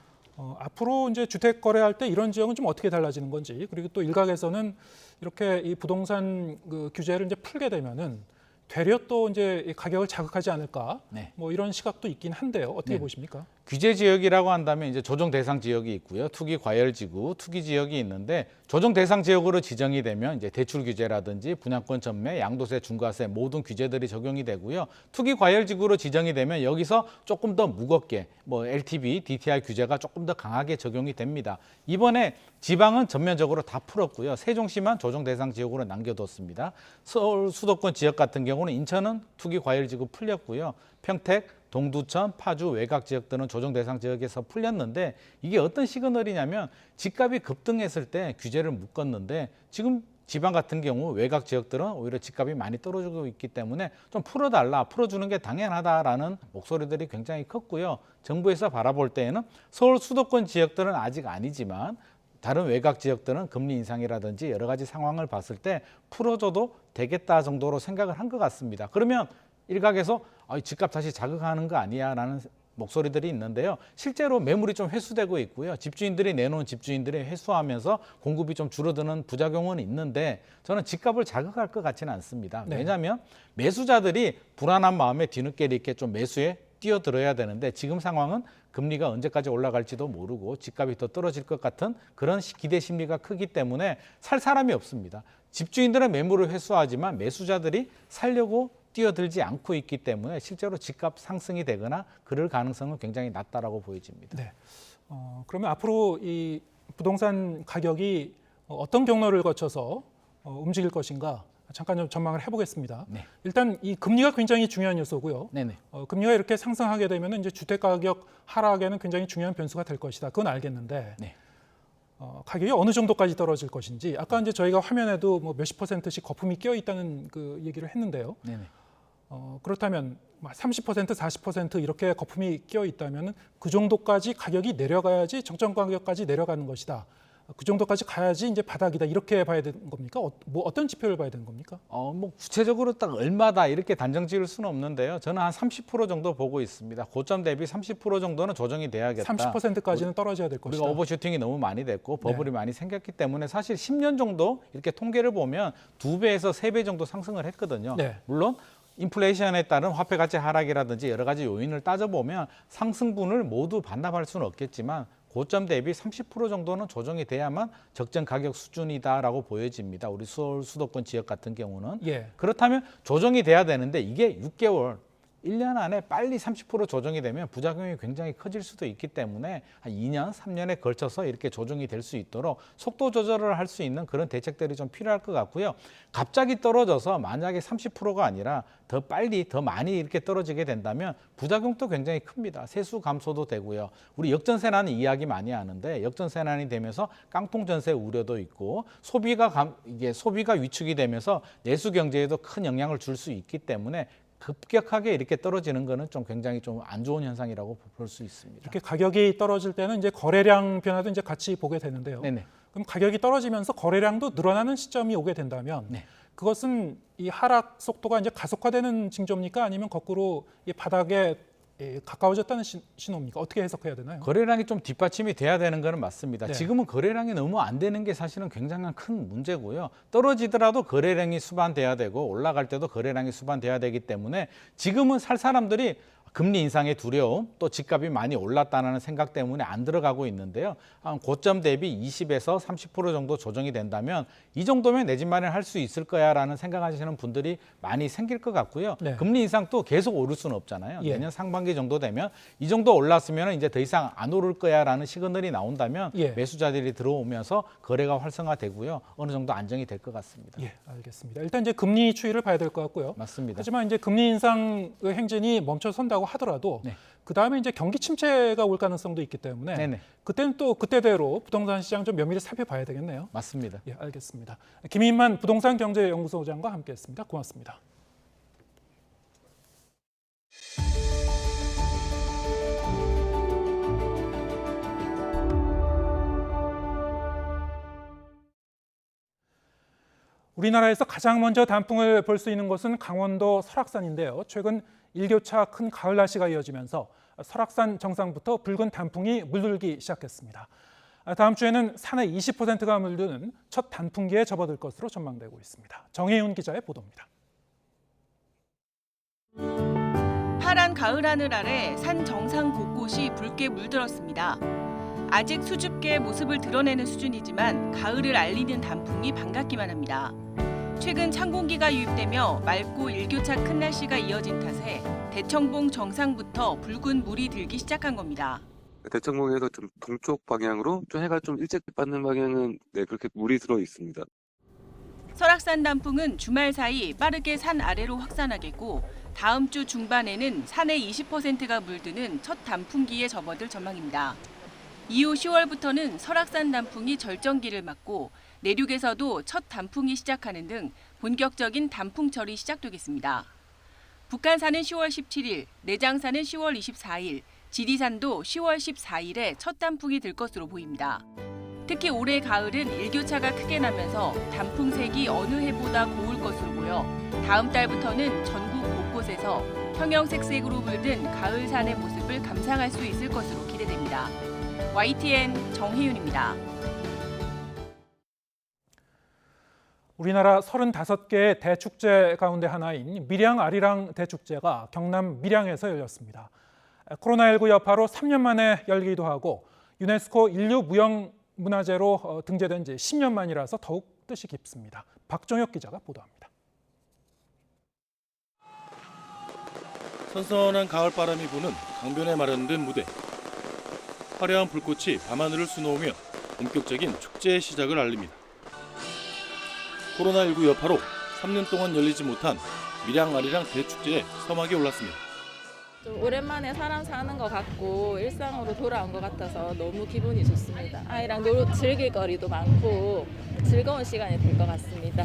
앞으로 이제 주택 거래할 때 이런 지역은 좀 어떻게 달라지는 건지, 그리고 또 일각에서는 이렇게 이 부동산 그 규제를 이제 풀게 되면은 되려 또 이제 가격을 자극하지 않을까, 네. 뭐 이런 시각도 있긴 한데요. 어떻게 네. 보십니까? 규제 지역이라고 한다면 이제 조정 대상 지역이 있고요. 투기 과열 지구, 투기 지역이 있는데 조정 대상 지역으로 지정이 되면 이제 대출 규제라든지 분양권 전매, 양도세, 중과세 모든 규제들이 적용이 되고요. 투기 과열 지구로 지정이 되면 여기서 조금 더 무겁게 뭐 LTV, DTI 규제가 조금 더 강하게 적용이 됩니다. 이번에 지방은 전면적으로 다 풀었고요. 세종시만 조정 대상 지역으로 남겨뒀습니다. 서울 수도권 지역 같은 경우는 인천은 투기 과열 지구 풀렸고요. 평택, 동두천, 파주, 외곽 지역들은 조정 대상 지역에서 풀렸는데 이게 어떤 시그널이냐면 집값이 급등했을 때 규제를 묶었는데 지금 지방 같은 경우 외곽 지역들은 오히려 집값이 많이 떨어지고 있기 때문에 좀 풀어달라, 풀어주는 게 당연하다라는 목소리들이 굉장히 컸고요. 정부에서 바라볼 때에는 서울 수도권 지역들은 아직 아니지만 다른 외곽 지역들은 금리 인상이라든지 여러 가지 상황을 봤을 때 풀어줘도 되겠다 정도로 생각을 한 것 같습니다. 그러면 일각에서 집값 다시 자극하는 거 아니야 라는 목소리들이 있는데요. 실제로 매물이 좀 회수되고 있고요. 집주인들이 내놓은 집주인들이 회수하면서 공급이 좀 줄어드는 부작용은 있는데 저는 집값을 자극할 것 같지는 않습니다. 네. 왜냐하면 매수자들이 불안한 마음에 뒤늦게 이렇게 좀 매수에 뛰어들어야 되는데 지금 상황은 금리가 언제까지 올라갈지도 모르고 집값이 더 떨어질 것 같은 그런 기대 심리가 크기 때문에 살 사람이 없습니다. 집주인들은 매물을 회수하지만 매수자들이 살려고 뛰어들지 않고 있기 때문에 실제로 집값 상승이 되거나 그럴 가능성은 굉장히 낮다라고 보여집니다. 네. 그러면 앞으로 이 부동산 가격이 어떤 경로를 거쳐서 움직일 것인가 잠깐 좀 전망을 해보겠습니다. 네. 일단 이 금리가 굉장히 중요한 요소고요. 네네. 금리가 이렇게 상승하게 되면 이제 주택 가격 하락에는 굉장히 중요한 변수가 될 것이다. 그건 알겠는데 네. 가격이 어느 정도까지 떨어질 것인지 아까 이제 저희가 화면에도 뭐 몇십 %씩 거품이 끼어 있다는 그 얘기를 했는데요. 네네. 그렇다면 30%, 40% 이렇게 거품이 끼어 있다면 그 정도까지 가격이 내려가야지 정점 가격까지 내려가는 것이다. 그 정도까지 가야지 이제 바닥이다. 이렇게 봐야 되는 겁니까? 뭐 어떤 지표를 봐야 되는 겁니까? 뭐 구체적으로 딱 얼마다 이렇게 단정 지을 수는 없는데요. 저는 한 30% 정도 보고 있습니다. 고점 대비 30% 정도는 조정이 돼야겠다. 30%까지는 떨어져야 될 것이다. 우리가 오버슈팅이 너무 많이 됐고 버블이 많이 생겼기 때문에 사실 10년 정도 이렇게 통계를 보면 2배에서 3배 정도 상승을 했거든요. 네. 물론 인플레이션에 따른 화폐 가치 하락이라든지 여러 가지 요인을 따져보면 상승분을 모두 반납할 수는 없겠지만 고점 대비 30% 정도는 조정이 돼야만 적정 가격 수준이다라고 보여집니다. 우리 서울 수도권 지역 같은 경우는. 예. 그렇다면 조정이 돼야 되는데 이게 6개월, 1년 안에 빨리 30% 조정이 되면 부작용이 굉장히 커질 수도 있기 때문에 한 2년, 3년에 걸쳐서 이렇게 조정이 될 수 있도록 속도 조절을 할 수 있는 그런 대책들이 좀 필요할 것 같고요. 갑자기 떨어져서 만약에 30%가 아니라 더 빨리, 더 많이 이렇게 떨어지게 된다면 부작용도 굉장히 큽니다. 세수 감소도 되고요. 우리 역전세라는 이야기 많이 하는데 역전세난이 되면서 깡통 전세 우려도 있고 소비가 위축이 되면서 내수 경제에도 큰 영향을 줄 수 있기 때문에 급격하게 이렇게 떨어지는 거는 좀 굉장히 좀 안 좋은 현상이라고 볼 수 있습니다. 이렇게 가격이 떨어질 때는 이제 거래량 변화도 이제 같이 보게 되는데요. 네네. 그럼 가격이 떨어지면서 거래량도 늘어나는 시점이 오게 된다면 네. 그것은 이 하락 속도가 이제 가속화되는 징조입니까? 아니면 거꾸로 이 바닥에 가까워졌다는 신호입니까? 어떻게 해석해야 되나요? 거래량이 좀 뒷받침이 돼야 되는 거는 맞습니다. 네. 지금은 거래량이 너무 안 되는 게 사실은 굉장한 큰 문제고요. 떨어지더라도 거래량이 수반돼야 되고 올라갈 때도 거래량이 수반돼야 되기 때문에 지금은 살 사람들이 금리 인상의 두려움, 또 집값이 많이 올랐다는 생각 때문에 안 들어가고 있는데요. 한 고점 대비 20에서 30% 정도 조정이 된다면 이 정도면 내 집 마련할 수 있을 거야라는 생각하시는 분들이 많이 생길 것 같고요. 네. 금리 인상도 계속 오를 수는 없잖아요. 예. 내년 상반기 정도 되면 이 정도 올랐으면 이제 더 이상 안 오를 거야라는 시그널이 나온다면 예. 매수자들이 들어오면서 거래가 활성화되고요. 어느 정도 안정이 될 것 같습니다. 예, 알겠습니다. 일단 이제 금리 추이를 봐야 될 것 같고요. 맞습니다. 하지만 이제 금리 인상 행진이 멈춰선다고 하더라도 네. 그 다음에 이제 경기 침체가 올 가능성도 있기 때문에 네네. 그때는 또 그때대로 부동산 시장 좀 면밀히 살펴봐야 되겠네요. 맞습니다. 예, 알겠습니다. 김인만 부동산경제연구소장과 함께했습니다. 고맙습니다. 우리나라에서 가장 먼저 단풍을 볼 수 있는 곳은 강원도 설악산인데요. 최근 일교차 큰 가을 날씨가 이어지면서 설악산 정상부터 붉은 단풍이 물들기 시작했습니다. 다음 주에는 산의 20%가 물드는 첫 단풍기에 접어들 것으로 전망되고 있습니다. 정혜윤 기자의 보도입니다. 파란 가을 하늘 아래 산 정상 곳곳이 붉게 물들었습니다. 아직 수줍게 모습을 드러내는 수준이지만 가을을 알리는 단풍이 반갑기만 합니다. 최근 찬 공기가 유입되며 맑고 일교차 큰 날씨가 이어진 탓에 대청봉 정상부터 붉은 물이 들기 시작한 겁니다. 대청봉에서 좀 동쪽 방향으로 좀 해가 좀 일찍 받는 방향은 그렇게 물이 들어 있습니다. 설악산 단풍은 주말 사이 빠르게 산 아래로 확산하겠고 다음 주 중반에는 산의 20%가 물드는 첫 단풍기에 접어들 전망입니다. 이후 10월부터는 설악산 단풍이 절정기를 맞고 내륙에서도 첫 단풍이 시작하는 등 본격적인 단풍철이 시작되겠습니다. 북한산은 10월 17일, 내장산은 10월 24일, 지리산도 10월 14일에 첫 단풍이 들 것으로 보입니다. 특히 올해 가을은 일교차가 크게 나면서 단풍색이 어느 해보다 고울 것으로 보여 다음 달부터는 전국 곳곳에서 형형색색으로 물든 가을산의 모습을 감상할 수 있을 것으로 기대됩니다. YTN 정혜윤입니다. 우리나라 35개의 대축제 가운데 하나인 밀양 아리랑 대축제가 경남 밀양에서 열렸습니다. 코로나19 여파로 3년 만에 열기도 하고 유네스코 인류 무형문화재로 등재된 지 10년 만이라서 더욱 뜻이 깊습니다. 박정혁 기자가 보도합니다. 선선한 가을바람이 부는 강변에 마련된 무대. 화려한 불꽃이 밤하늘을 수놓으며 본격적인 축제의 시작을 알립니다. 코로나19 여파로 3년 동안 열리지 못한 밀양 아리랑 대축제에 서막이 올랐습니다. 좀 오랜만에 사람 사는 것 같고 일상으로 돌아온 것 같아서 너무 기분이 좋습니다. 아이랑 즐길 거리도 많고 즐거운 시간이 될 것 같습니다.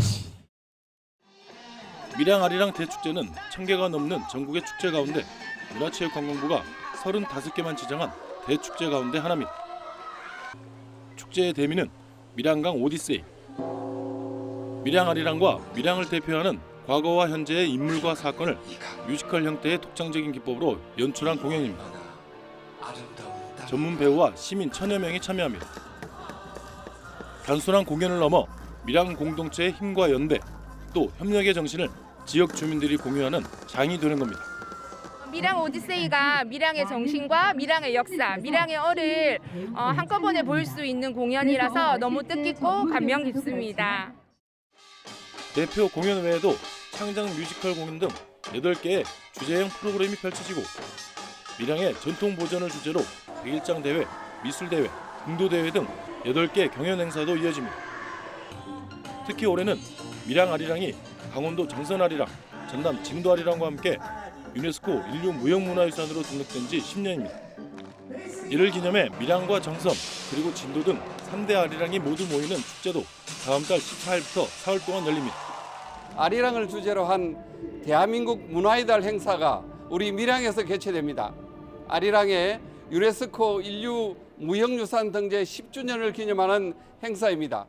밀양 아리랑 대축제는 1000개가 넘는 전국의 축제 가운데 문화체육관광부가 35개만 지정한 대축제 가운데 하나입니다. 축제의 대미는 밀양강 오디세이. 밀양 아리랑과 밀양을 대표하는 과거와 현재의 인물과 사건을 뮤지컬 형태의 독창적인 기법으로 연출한 공연입니다. 전문 배우와 시민 1000여 명이 참여합니다. 단순한 공연을 넘어 밀양 공동체의 힘과 연대, 또 협력의 정신을 지역 주민들이 공유하는 장이 되는 겁니다. 밀양 오디세이가 밀양의 정신과 밀양의 역사, 밀양의 얼을 한꺼번에 볼 수 있는 공연이라서 너무 뜻깊고 감명 깊습니다. 대표 공연 외에도 창작 뮤지컬 공연 등 8개의 주제형 프로그램이 펼쳐지고 밀양의 전통 보존을 주제로 백일장 대회, 미술 대회, 궁도 대회 등 8개 경연 행사도 이어집니다. 특히 올해는 밀양 아리랑이 강원도 정선 아리랑, 전남 진도 아리랑과 함께 유네스코 인류 무형문화유산으로 등록된 지 10년입니다. 이를 기념해 밀양과 정선 그리고 진도 등 3대 아리랑이 모두 모이는 축제도 다음 달 14일부터 사흘 동안 열립니다. 아리랑을 주제로 한 대한민국 문화의 달 행사가 우리 밀양에서 개최됩니다. 아리랑의 유네스코 인류 무형유산 등재 10주년을 기념하는 행사입니다.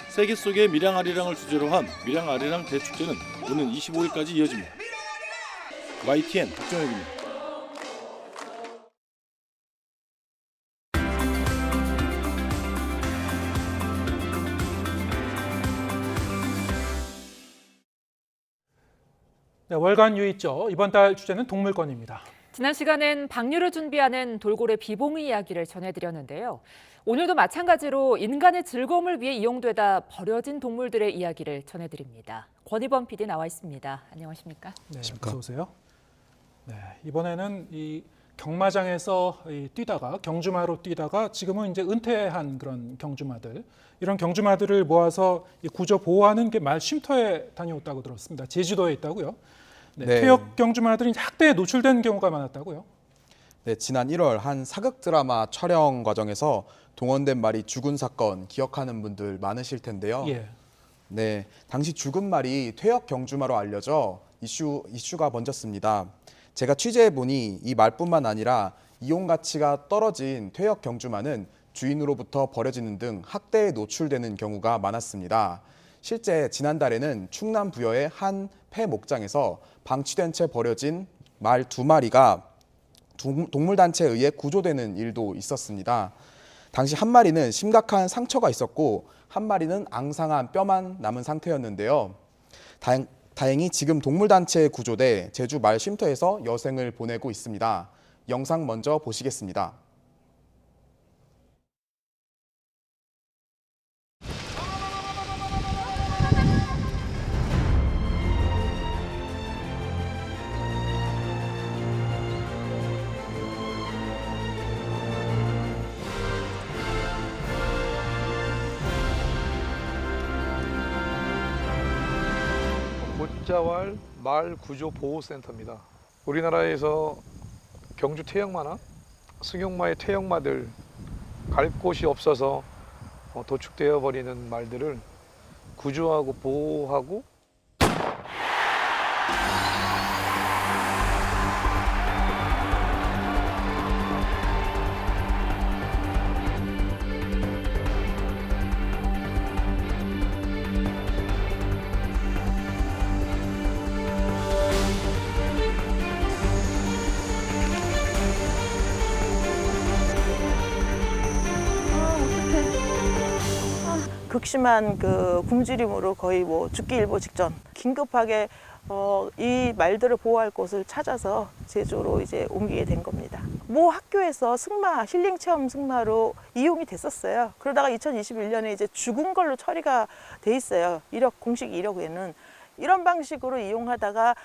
세계 속의 밀양 아리랑을 주제로 한 밀양 아리랑 대축제는 오는 25일까지 이어집니다. YTN 박정혁입니다. 네, 월간 유의죠. 이번 달 주제는 동물권입니다. 지난 시간엔 박류를 준비하는 돌고래 비봉의 이야기를 전해드렸는데요. 오늘도 마찬가지로 인간의 즐거움을 위해 이용되다 버려진 동물들의 이야기를 전해드립니다. 권희범 PD 나와 있습니다. 안녕하십니까? 네, 어서 오세요. 네, 이번에는 이 경마장에서 뛰다가 경주마로 뛰다가 지금은 이제 은퇴한 그런 경주마들, 이런 경주마들을 모아서 구조 보호하는 게 말 쉼터에 다녀왔다고 들었습니다. 제주도에 있다고요. 네, 퇴역 경주마들이 학대에 노출된 경우가 많았다고요. 네, 지난 1월 한 사극 드라마 촬영 과정에서 동원된 말이 죽은 사건 기억하는 분들 많으실 텐데요. 예. 네, 당시 죽은 말이 퇴역 경주마로 알려져 이슈가 번졌습니다. 제가 취재해보니 이 말뿐만 아니라 이용 가치가 떨어진 퇴역 경주마는 주인으로부터 버려지는 등 학대에 노출되는 경우가 많았습니다. 실제 지난달에는 충남 부여의 한 폐 목장에서 방치된 채 버려진 말 2마리가 동물단체에 의해 구조되는 일도 있었습니다. 당시 한 마리는 심각한 상처가 있었고 한 마리는 앙상한 뼈만 남은 상태였는데요. 다행히 지금 동물단체에 구조돼 제주 말 쉼터에서 여생을 보내고 있습니다. 영상 먼저 보시겠습니다. 모짜왈 말 구조 보호센터입니다. 우리나라에서 경주 퇴역마나 승용마의 퇴역마들 갈 곳이 없어서 도축되어 버리는 말들을 구조하고 보호하고 극심한 그 굶주림으로 거의 뭐 죽기 일보 직전 긴급하게 이 말들을 보호할 곳을 찾아서 제주로 이제 옮기게 된 겁니다. 모 학교에서 승마, 힐링 체험 승마로 이용이 됐었어요. 그러다가 2021년에 이제 죽은 걸로 처리가 돼 있어요. 공식 이력에는. 이런 방식으로 이용하다가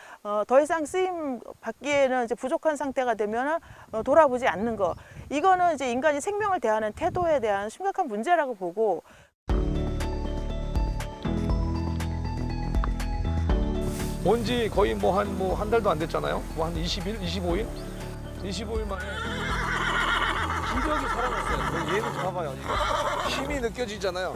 더 이상 쓰임 받기에는 이제 부족한 상태가 되면 돌아보지 않는 거. 이거는 이제 인간이 생명을 대하는 태도에 대한 심각한 문제라고 보고. 온지 거의 한 달도 안 됐잖아요. 한 20일, 25일? 25일 만에 기력이 살아났어요. 얘는 봐봐요. 이거 힘이 느껴지잖아요.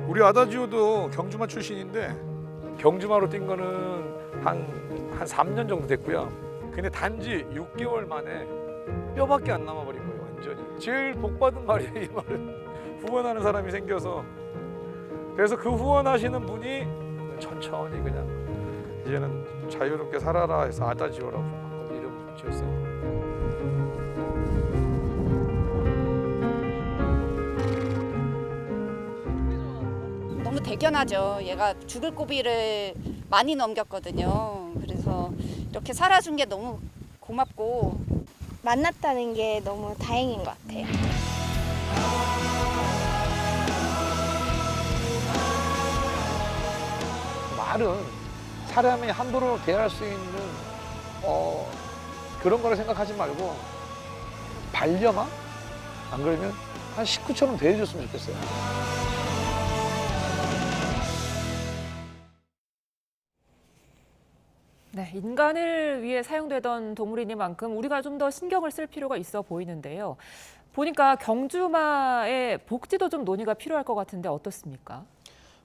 우리 아다지오도 경주마 출신인데 경주마로 뛴 거는 한 3년 정도 됐고요. 근데 단지 6개월 만에 뼈밖에 안 남아버린 거예요, 완전히. 제일 복받은 말이에요, 이 말은. 후원하는 사람이 생겨서. 그래서 그 후원하시는 분이 천천히 그냥 이제는 자유롭게 살아라 해서 아다지오라고 이름 지었어요. 너무 대견하죠. 얘가 죽을 고비를 많이 넘겼거든요. 그래서 이렇게 살아준 게 너무 고맙고 만났다는 게 너무 다행인 것 같아요. 말은 사람이 함부로 대할 수 있는 그런 거를 생각하지 말고 반려마? 안 그러면 한 식구처럼 대해줬으면 좋겠어요. 네, 인간을 위해 사용되던 동물이니만큼 우리가 좀 더 신경을 쓸 필요가 있어 보이는데요. 보니까 경주마의 복지도 좀 논의가 필요할 것 같은데 어떻습니까?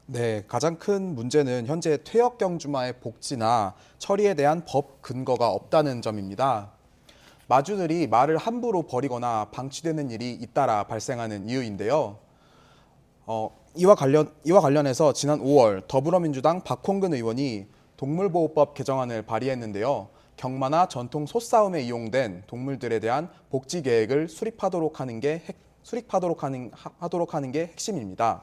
네, 가장 큰 문제는 현재 퇴역 경주마의 복지나 처리에 대한 법 근거가 없다는 점입니다. 마주들이 말을 함부로 버리거나 방치되는 일이 잇따라 발생하는 이유인데요. 이와 관련해서 지난 5월 더불어민주당 박홍근 의원이 동물보호법 개정안을 발의했는데요. 경마나 전통 솥싸움에 이용된 동물들에 대한 복지 계획을 수립하도록 하는 게 핵심입니다.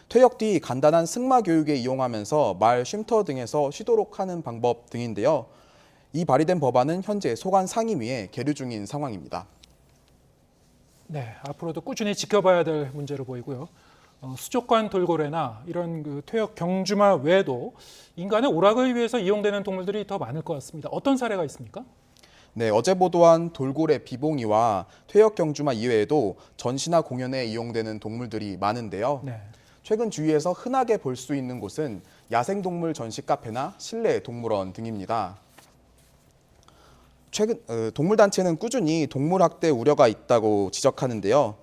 퇴역 뒤 간단한 승마 교육에 이용하면서 말 쉼터 등에서 쉬도록 하는 방법 등인데요. 이 발의된 법안은 현재 소관 상임위에 계류 중인 상황입니다. 네, 앞으로도 꾸준히 지켜봐야 될 문제로 보이고요. 수족관 돌고래나 이런 그 퇴역 경주마 외에도 인간의 오락을 위해서 이용되는 동물들이 더 많을 것 같습니다. 어떤 사례가 있습니까? 네, 어제 보도한 돌고래 비봉이와 퇴역 경주마 이외에도 전시나 공연에 이용되는 동물들이 많은데요. 네. 최근 주위에서 흔하게 볼 수 있는 곳은 야생동물 전시 카페나 실내 동물원 등입니다. 최근 동물단체는 꾸준히 동물학대 우려가 있다고 지적하는데요.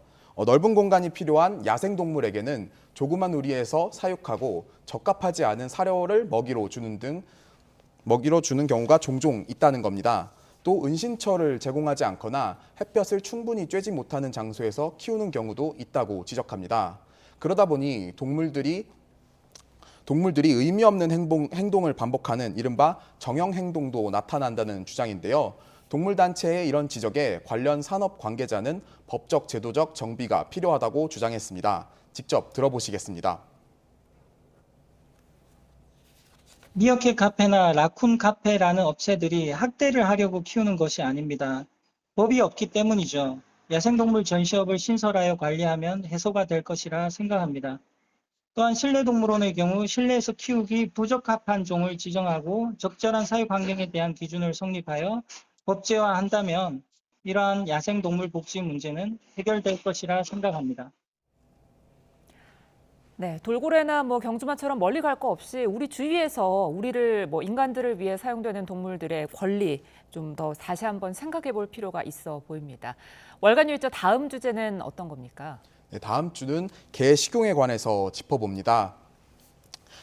넓은 공간이 필요한 야생동물에게는 조그만 우리에서 사육하고 적합하지 않은 사료를 먹이로 주는 등 먹이로 주는 경우가 종종 있다는 겁니다. 또 은신처를 제공하지 않거나 햇볕을 충분히 쬐지 못하는 장소에서 키우는 경우도 있다고 지적합니다. 그러다 보니 동물들이 의미 없는 행동을 반복하는 이른바 정형 행동도 나타난다는 주장인데요. 동물단체의 이런 지적에 관련 산업 관계자는 법적 제도적 정비가 필요하다고 주장했습니다. 직접 들어보시겠습니다. 미어캣 카페나 라쿤 카페라는 업체들이 학대를 하려고 키우는 것이 아닙니다. 법이 없기 때문이죠. 야생동물 전시업을 신설하여 관리하면 해소가 될 것이라 생각합니다. 또한 실내동물원의 경우 실내에서 키우기 부적합한 종을 지정하고 적절한 사육 환경에 대한 기준을 성립하여 법제화한다면 이러한 야생동물 복지 문제는 해결될 것이라 생각합니다. 네, 돌고래나 경주마처럼 멀리 갈 거 없이 우리 주위에서 우리를 인간들을 위해 사용되는 동물들의 권리 좀 더 다시 한번 생각해 볼 필요가 있어 보입니다. 월간 일자 다음 주제는 어떤 겁니까? 네, 다음 주는 개 식용에 관해서 짚어봅니다.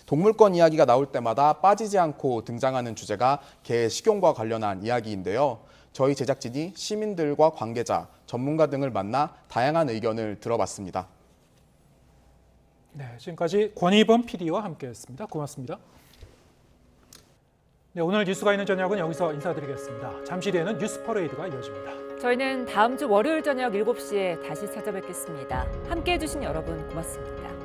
동물권 이야기가 나올 때마다 빠지지 않고 등장하는 주제가 개 식용과 관련한 이야기인데요. 저희 제작진이 시민들과 관계자, 전문가 등을 만나 다양한 의견을 들어봤습니다. 네, 지금까지 권희범 PD와 함께했습니다. 고맙습니다. 네, 오늘 뉴스가 있는 저녁은 여기서 인사드리겠습니다. 잠시 뒤에는 뉴스 퍼레이드가 이어집니다. 저희는 다음 주 월요일 저녁 7시에 다시 찾아뵙겠습니다. 함께해 주신 여러분 고맙습니다.